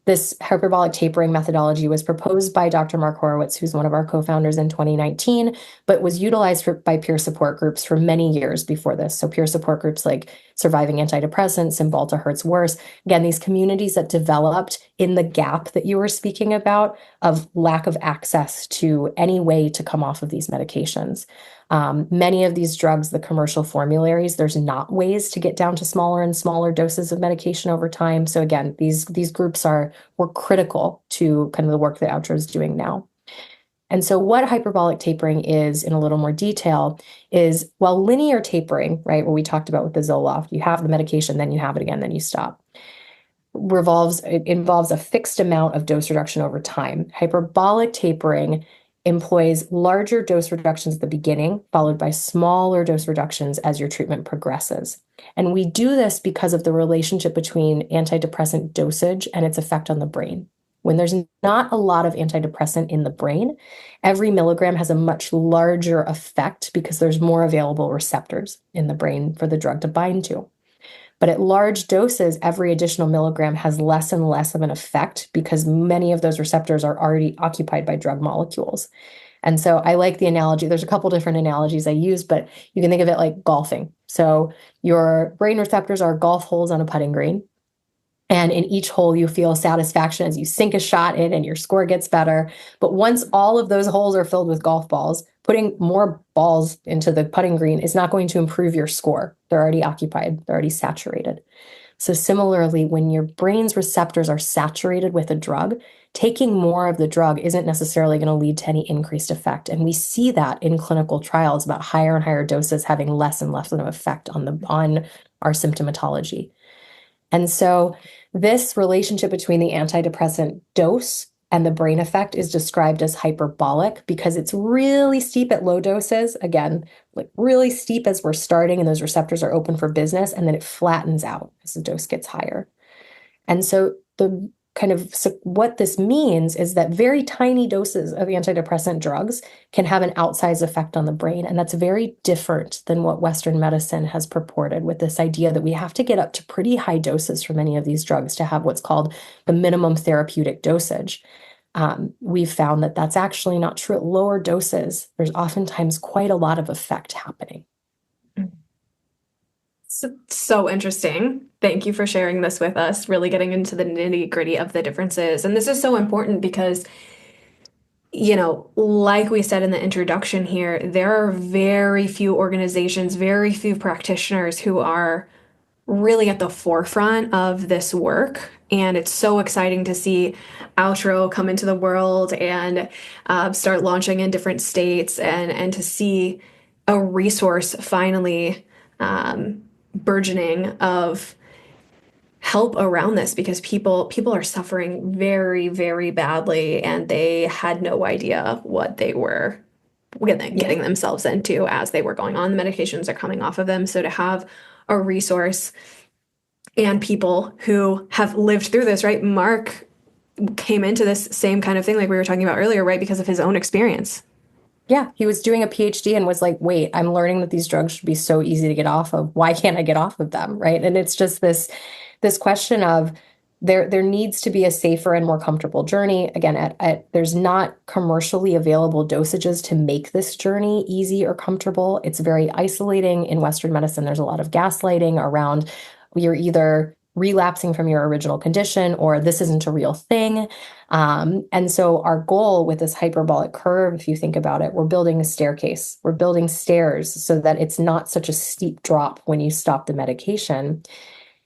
this hyperbolic tapering methodology was proposed by Dr. Mark Horowitz, who's one of our co-founders in 2019, but was utilized by peer support groups for many years before this. So peer support groups like Surviving Antidepressants and Balta Hurts Worse. Again, these communities that developed in the gap that you were speaking about of lack of access to any way to come off of these medications. Many of these drugs, the commercial formularies, there's not ways to get down to smaller and smaller doses of medication over time. So again, these groups were critical to kind of the work that Outro is doing now. And so what hyperbolic tapering is in a little more detail is, while linear tapering, right, what we talked about with the Zoloft, you have the medication, then you have it again, then you stop, it involves a fixed amount of dose reduction over time. Hyperbolic tapering employs larger dose reductions at the beginning, followed by smaller dose reductions as your treatment progresses. And we do this because of the relationship between antidepressant dosage and its effect on the brain. When there's not a lot of antidepressant in the brain, every milligram has a much larger effect because there's more available receptors in the brain for the drug to bind to. But at large doses, every additional milligram has less and less of an effect because many of those receptors are already occupied by drug molecules. And so I like the analogy. There's a couple different analogies I use, but you can think of it like golfing. So your brain receptors are golf holes on a putting green. And in each hole, you feel satisfaction as you sink a shot in and your score gets better. But once all of those holes are filled with golf balls, putting more balls into the putting green is not going to improve your score. They're already occupied, they're already saturated. So similarly, when your brain's receptors are saturated with a drug, taking more of the drug isn't necessarily going to lead to any increased effect. And we see that in clinical trials about higher and higher doses having less and less of an effect on our symptomatology. And so this relationship between the antidepressant dose and the brain effect is described as hyperbolic because it's really steep at low doses. Again, like really steep as we're starting and those receptors are open for business, and then it flattens out as the dose gets higher. And so what this means is that very tiny doses of antidepressant drugs can have an outsized effect on the brain. And that's very different than what Western medicine has purported, with this idea that we have to get up to pretty high doses for many of these drugs to have what's called the minimum therapeutic dosage. We've found that that's actually not true. At lower doses, there's oftentimes quite a lot of effect happening. So interesting. Thank you for sharing this with us, really getting into the nitty-gritty of the differences. And this is so important because, like we said in the introduction here, there are very few organizations, very few practitioners who are really at the forefront of this work. And it's so exciting to see Outro come into the world and start launching in different states, and to see a resource finally burgeoning of help around this, because people are suffering very, very badly, and they had no idea what they were getting themselves into as they were going on. The medications are coming off of them. So to have a resource and people who have lived through this, right? Mark came into this same kind of thing like we were talking about earlier, right? Because of his own experience. Yeah, he was doing a PhD and was like, wait, I'm learning that these drugs should be so easy to get off of. Why can't I get off of them? Right. And it's just this question of there needs to be a safer and more comfortable journey. Again, there's not commercially available dosages to make this journey easy or comfortable. It's very isolating. In Western medicine, there's a lot of gaslighting around you're either relapsing from your original condition or this isn't a real thing. And so our goal with this hyperbolic curve, if you think about it, we're building a staircase. We're building stairs so that it's not such a steep drop when you stop the medication.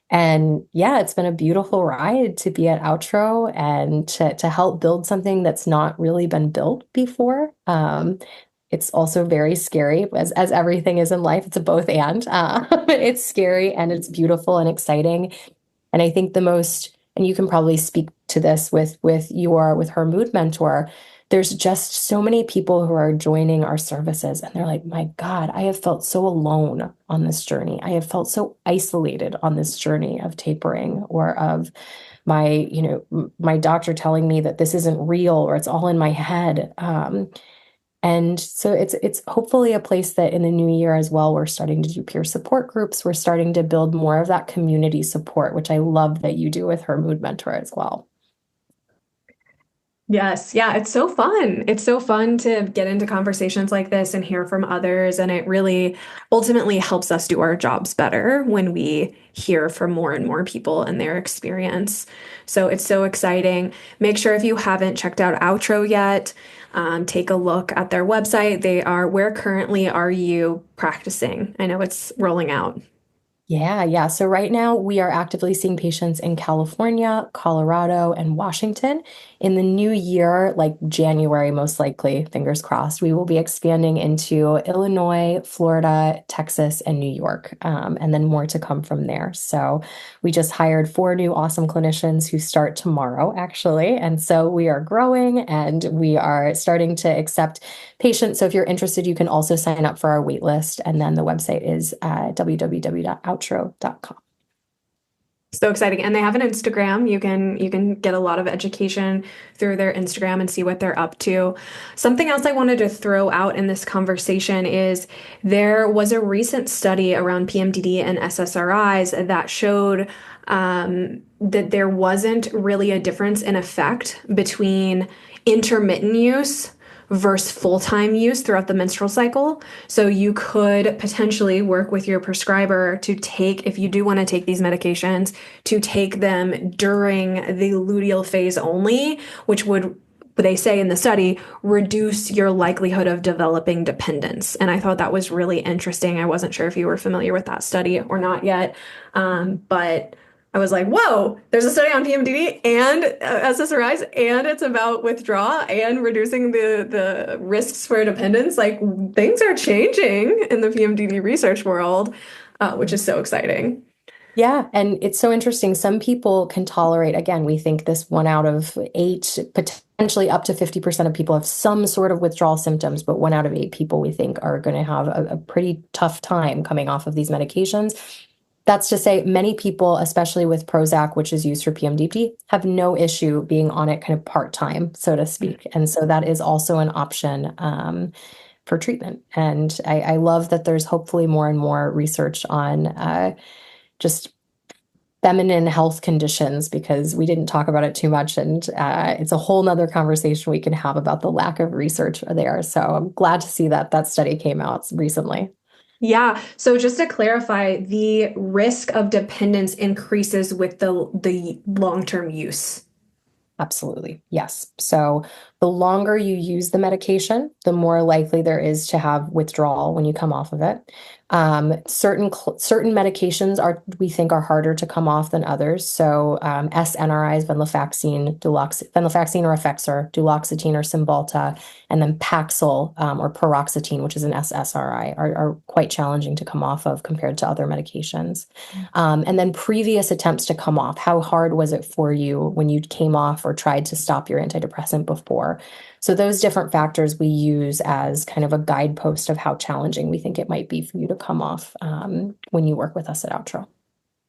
And yeah, it's been a beautiful ride to be at Outro and to help build something that's not really been built before. It's also very scary, as everything is in life. It's a both and. It's scary and it's beautiful and exciting. And I think and you can probably speak to this with her mood mentor, there's just so many people who are joining our services and they're like, my God, I have felt so alone on this journey. I have felt so isolated on this journey of tapering, or of my doctor telling me that this isn't real or it's all in my head. And so it's hopefully a place that in the new year as well, we're starting to do peer support groups. We're starting to build more of that community support, which I love that you do with her mood mentor as well. Yes. Yeah. It's so fun. It's so fun to get into conversations like this and hear from others. And it really ultimately helps us do our jobs better when we hear from more and more people and their experience. So it's so exciting. Make sure, if you haven't checked out Outro yet, take a look at their website. Where currently are you practicing? I know it's rolling out. Yeah. So right now we are actively seeing patients in California, Colorado, and Washington. In the new year, like January, most likely, fingers crossed, we will be expanding into Illinois, Florida, Texas, and New York, and then more to come from there. So we just hired 4 new awesome clinicians who start tomorrow, actually. And so we are growing and we are starting to accept patients. So if you're interested, you can also sign up for our wait list. And then the website is www.outro.com. So exciting. And they have an Instagram. You can get a lot of education through their Instagram and see what they're up to. Something else I wanted to throw out in this conversation is there was a recent study around PMDD and SSRIs that showed that there wasn't really a difference in effect between intermittent use versus full-time use throughout the menstrual cycle. So you could potentially work with your prescriber to take, if you do want to take these medications, to take them during the luteal phase only, which would, they say in the study, reduce your likelihood of developing dependence. And I thought that was really interesting. I wasn't sure if you were familiar with that study or not yet, but I was like, whoa, there's a study on PMDD and SSRIs, and it's about withdrawal and reducing the risks for dependence. Like things are changing in the PMDD research world, which is so exciting. Yeah, and it's so interesting. Some people can tolerate, again, we think this 1 out of 8, potentially up to 50% of people have some sort of withdrawal symptoms, but 1 out of 8 people we think are going to have a pretty tough time coming off of these medications. That's to say, many people, especially with Prozac, which is used for PMDD, have no issue being on it kind of part-time, so to speak. And so that is also an option for treatment. And I love that there's hopefully more and more research on just feminine health conditions because we didn't talk about it too much. And it's a whole nother conversation we can have about the lack of research there. So I'm glad to see that that study came out recently. Yeah. So just to clarify, the risk of dependence increases with the long-term use. Absolutely. Yes. So the longer you use the medication, the more likely there is to have withdrawal when you come off of it. Certain medications we think are harder to come off than others. So SNRIs, venlafaxine or Effexor, duloxetine or Cymbalta, and then Paxil or paroxetine, which is an SSRI, are quite challenging to come off of compared to other medications. And then previous attempts to come off. How hard was it for you when you came off or tried to stop your antidepressant before? So those different factors we use as kind of a guidepost of how challenging we think it might be for you to come off when you work with us at Outro.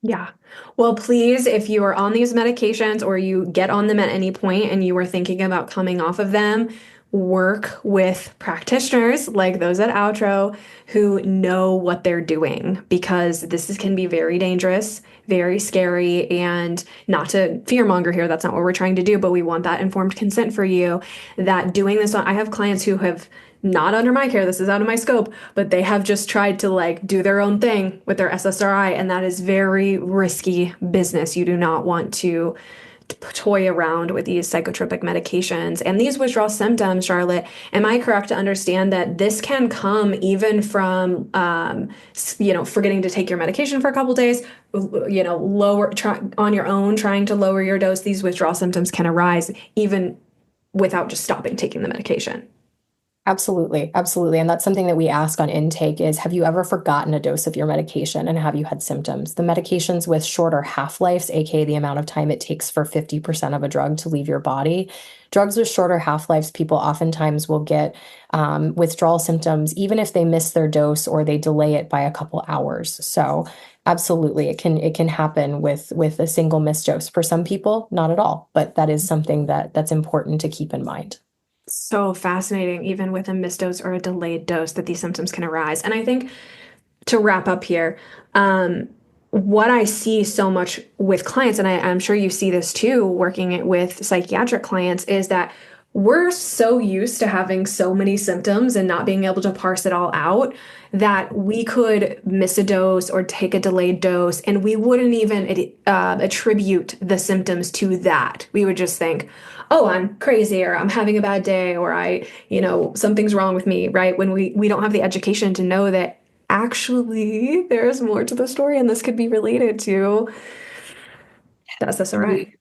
Yeah. Well, please, if you are on these medications or you get on them at any point and you are thinking about coming off of them, work with practitioners like those at Outro who know what they're doing because can be very dangerous, very scary, and not to fearmonger here, that's not what we're trying to do, but we want that informed consent for you that doing this I have clients who have not under my care, this is out of my scope, but they have just tried to like do their own thing with their SSRI, and that is very risky business. You do not want to toy around with these psychotropic medications and these withdrawal symptoms. Charlotte, am I correct to understand that this can come even from forgetting to take your medication for a couple days, on your own trying to lower your dose? These withdrawal symptoms can arise even without just stopping taking the medication. Absolutely. Absolutely. And that's something that we ask on intake is, have you ever forgotten a dose of your medication and have you had symptoms? The medications with shorter half-lives, aka the amount of time it takes for 50% of a drug to leave your body, drugs with shorter half-lives, people oftentimes will get withdrawal symptoms, even if they miss their dose or they delay it by a couple hours. So absolutely, it can happen with a single missed dose. For some people, not at all, but that is something that's important to keep in mind. So fascinating, even with a missed dose or a delayed dose, that these symptoms can arise. And I think to wrap up here, what I see so much with clients, and I'm sure you see this too, working with psychiatric clients, is that we're so used to having so many symptoms and not being able to parse it all out that we could miss a dose or take a delayed dose and we wouldn't even attribute the symptoms to that. We would just think, oh, I'm crazy or I'm having a bad day or something's wrong with me, right? When we don't have the education to know that actually, there's more to the story, and this could be related to the SSRI.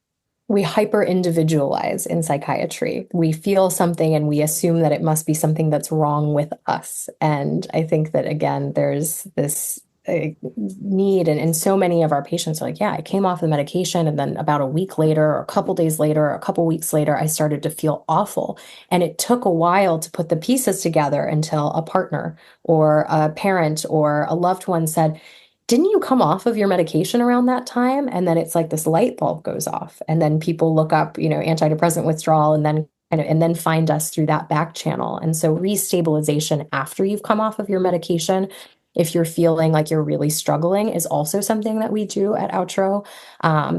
We hyper individualize in psychiatry. We feel something and we assume that it must be something that's wrong with us. And I think that, again, there's this need, and so many of our patients are like, yeah, I came off the medication, and then about a week later, or a couple days later, or a couple weeks later, I started to feel awful. And it took a while to put the pieces together until a partner or a parent or a loved one said, didn't you come off of your medication around that time? And then it's like this light bulb goes off. And then people look up, antidepressant withdrawal and then find us through that back channel. And so restabilization after you've come off of your medication, if you're feeling like you're really struggling, is also something that we do at Outro.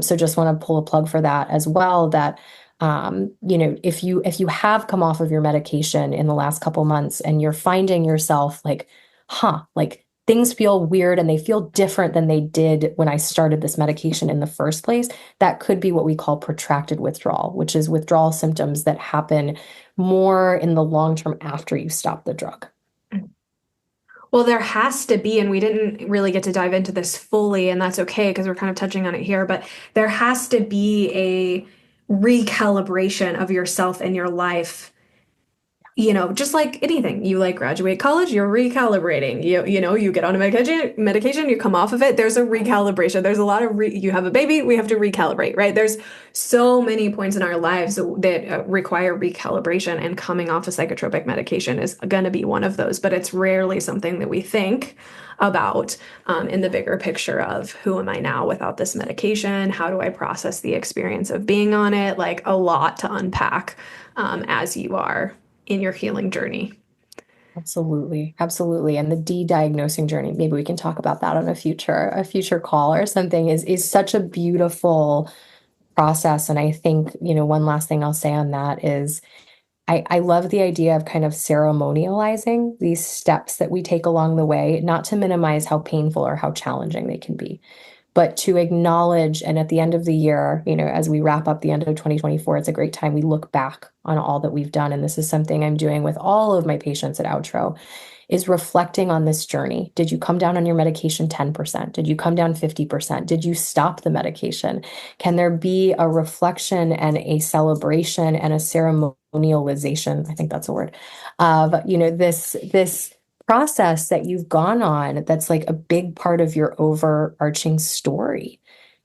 So just want to pull a plug for that as well, that if you have come off of your medication in the last couple months and you're finding yourself like, like things feel weird and they feel different than they did when I started this medication in the first place, that could be what we call protracted withdrawal, which is withdrawal symptoms that happen more in the long term after you stop the drug. Well, there has to be, and we didn't really get to dive into this fully, and that's okay because we're kind of touching on it here, but there has to be a recalibration of yourself and your life. Just like anything, you like graduate college, you're recalibrating. You get on a medication, you come off of it, there's a recalibration. There's a lot of you have a baby, we have to recalibrate, right? There's so many points in our lives that require recalibration, and coming off a psychotropic medication is going to be one of those, but it's rarely something that we think about in the bigger picture of who am I now without this medication? How do I process the experience of being on it? Like a lot to unpack as you are in your healing journey. Absolutely. Absolutely. And the de-diagnosing journey, maybe we can talk about that on a future call or something, is such a beautiful process. And I think, one last thing I'll say on that is I love the idea of kind of ceremonializing these steps that we take along the way, not to minimize how painful or how challenging they can be, but to acknowledge. And at the end of the year, as we wrap up the end of 2024, it's a great time we look back on all that we've done. And this is something I'm doing with all of my patients at Outro, is reflecting on this journey. Did you come down on your medication 10%? Did you come down 50%? Did you stop the medication? Can there be a reflection and a celebration and a ceremonialization? I think that's a word of, this process that you've gone on that's like a big part of your overarching story.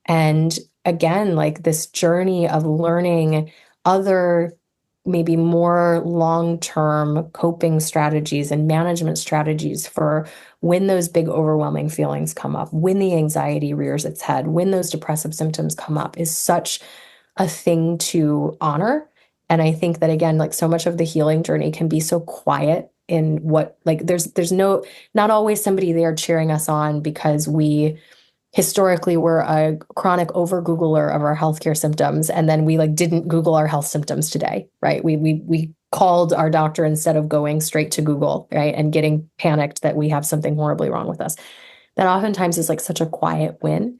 And again, like this journey of learning other, maybe more long-term coping strategies and management strategies for when those big overwhelming feelings come up, when the anxiety rears its head, when those depressive symptoms come up, is such a thing to honor. And I think that, again, like so much of the healing journey can be so quiet in what, like there's not always somebody there cheering us on, because we historically were a chronic over Googler of our healthcare symptoms, and then we like didn't Google our health symptoms today, right? We called our doctor instead of going straight to Google, right, and getting panicked that we have something horribly wrong with us. That oftentimes is like such a quiet win.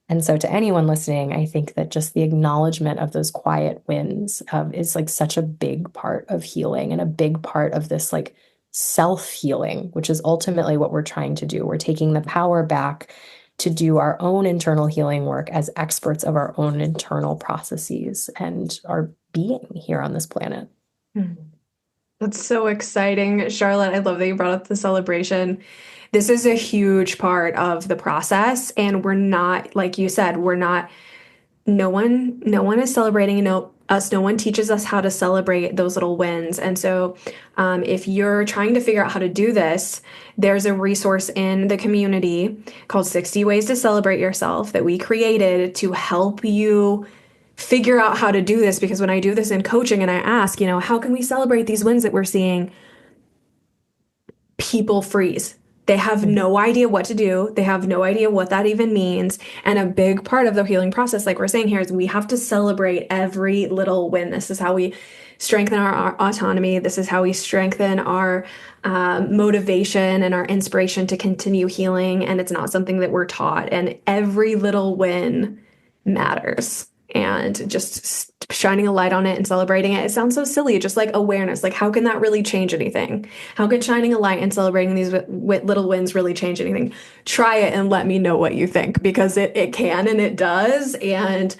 And so to anyone listening, I think that just the acknowledgement of those quiet wins is like such a big part of healing, and a big part of this like self-healing, which is ultimately what we're trying to do. We're taking the power back to do our own internal healing work as experts of our own internal processes and our being here on this planet. That's so exciting, Charlotte. I love that you brought up the celebration. This is a huge part of the process, and we're not, like you said, no one is celebrating, no one teaches us how to celebrate those little wins. And so if you're trying to figure out how to do this, there's a resource in the community called 60 Ways to Celebrate Yourself that we created to help you figure out how to do this. Because when I do this in coaching and I ask, how can we celebrate these wins that we're seeing? People freeze. They have no idea what to do. They have no idea what that even means. And a big part of the healing process, like we're saying here, is we have to celebrate every little win. This is how we strengthen our autonomy. This is how we strengthen our motivation and our inspiration to continue healing. And it's not something that we're taught. And every little win matters. And just shining a light on it and celebrating it. It sounds so silly, just like awareness. Like, how can that really change anything? How can shining a light and celebrating these little wins really change anything? Try it and let me know what you think, because it can and it does. And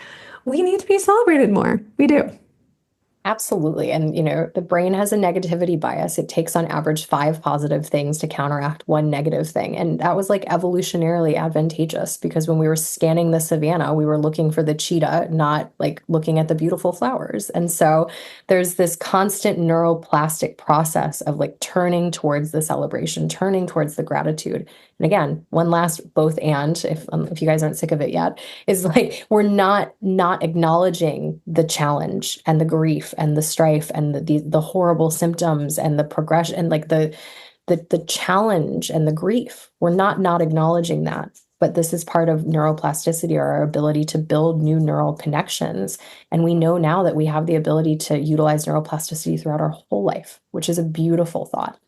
we need to be celebrated more. We do. Absolutely. And, the brain has a negativity bias. It takes on average 5 positive things to counteract one negative thing. And that was like evolutionarily advantageous, because when we were scanning the savannah, we were looking for the cheetah, not like looking at the beautiful flowers. And so there's this constant neuroplastic process of like turning towards the celebration, turning towards the gratitude. And again, one last both and, if you guys aren't sick of it yet, is like we're not acknowledging the challenge and the grief and the strife and the horrible symptoms and the progression and like the challenge and the grief. We're not acknowledging that. But this is part of neuroplasticity, or our ability to build new neural connections. And we know now that we have the ability to utilize neuroplasticity throughout our whole life, which is a beautiful thought.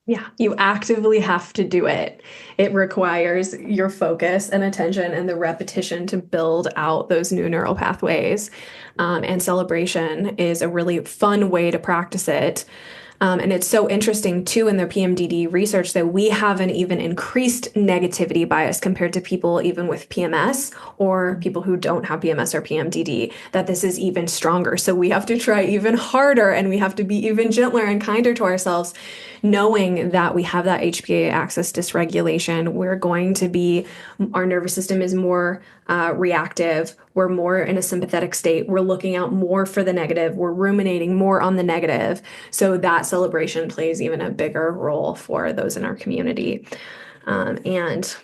Yeah, you actively have to do it. It requires your focus and attention and the repetition to build out those new neural pathways. And celebration is a really fun way to practice it. And it's so interesting, too, in their PMDD research that we have an even increased negativity bias compared to people even with PMS or people who don't have PMS or PMDD, that this is even stronger. So we have to try even harder, and we have to be even gentler and kinder to ourselves, knowing that we have that HPA axis dysregulation. Our nervous system is more reactive. We're more in a sympathetic state. We're looking out more for the negative. We're ruminating more on the negative. So that celebration plays even a bigger role for those in our community. And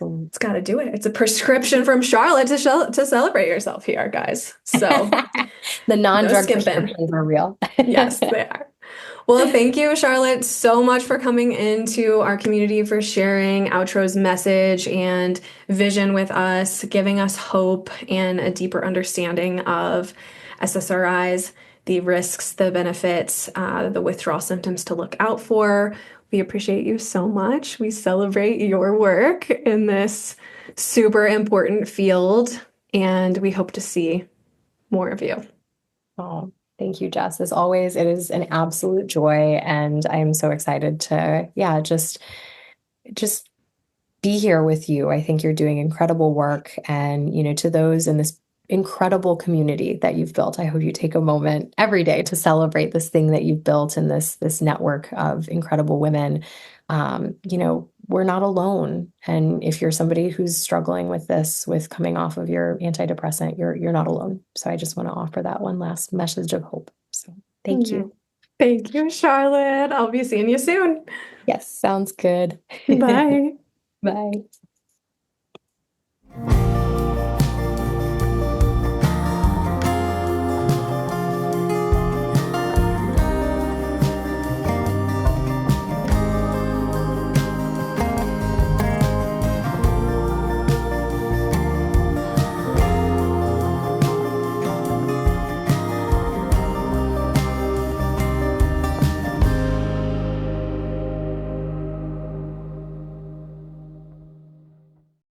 it's got to do it. It's a prescription from Charlotte to celebrate yourself here, guys. So the non-drug prescriptions are real. Yes, they are. Well, thank you, Charlotte, so much for coming into our community, for sharing Outro's message and vision with us, giving us hope and a deeper understanding of SSRIs, the risks, the benefits, the withdrawal symptoms to look out for. We appreciate you so much. We celebrate your work in this super important field, and we hope to see more of you. Oh, thank you, Jess. As always, it is an absolute joy, and I am so excited to, just be here with you. I think you're doing incredible work, and to those in this incredible community that you've built, I hope you take a moment every day to celebrate this thing that you've built in this network of incredible women. We're not alone. And if you're somebody who's struggling with this, with coming off of your antidepressant, you're not alone. So I just want to offer that one last message of hope. So thank you. Thank you, Charlotte. I'll be seeing you soon. Yes, sounds good. Bye. Bye.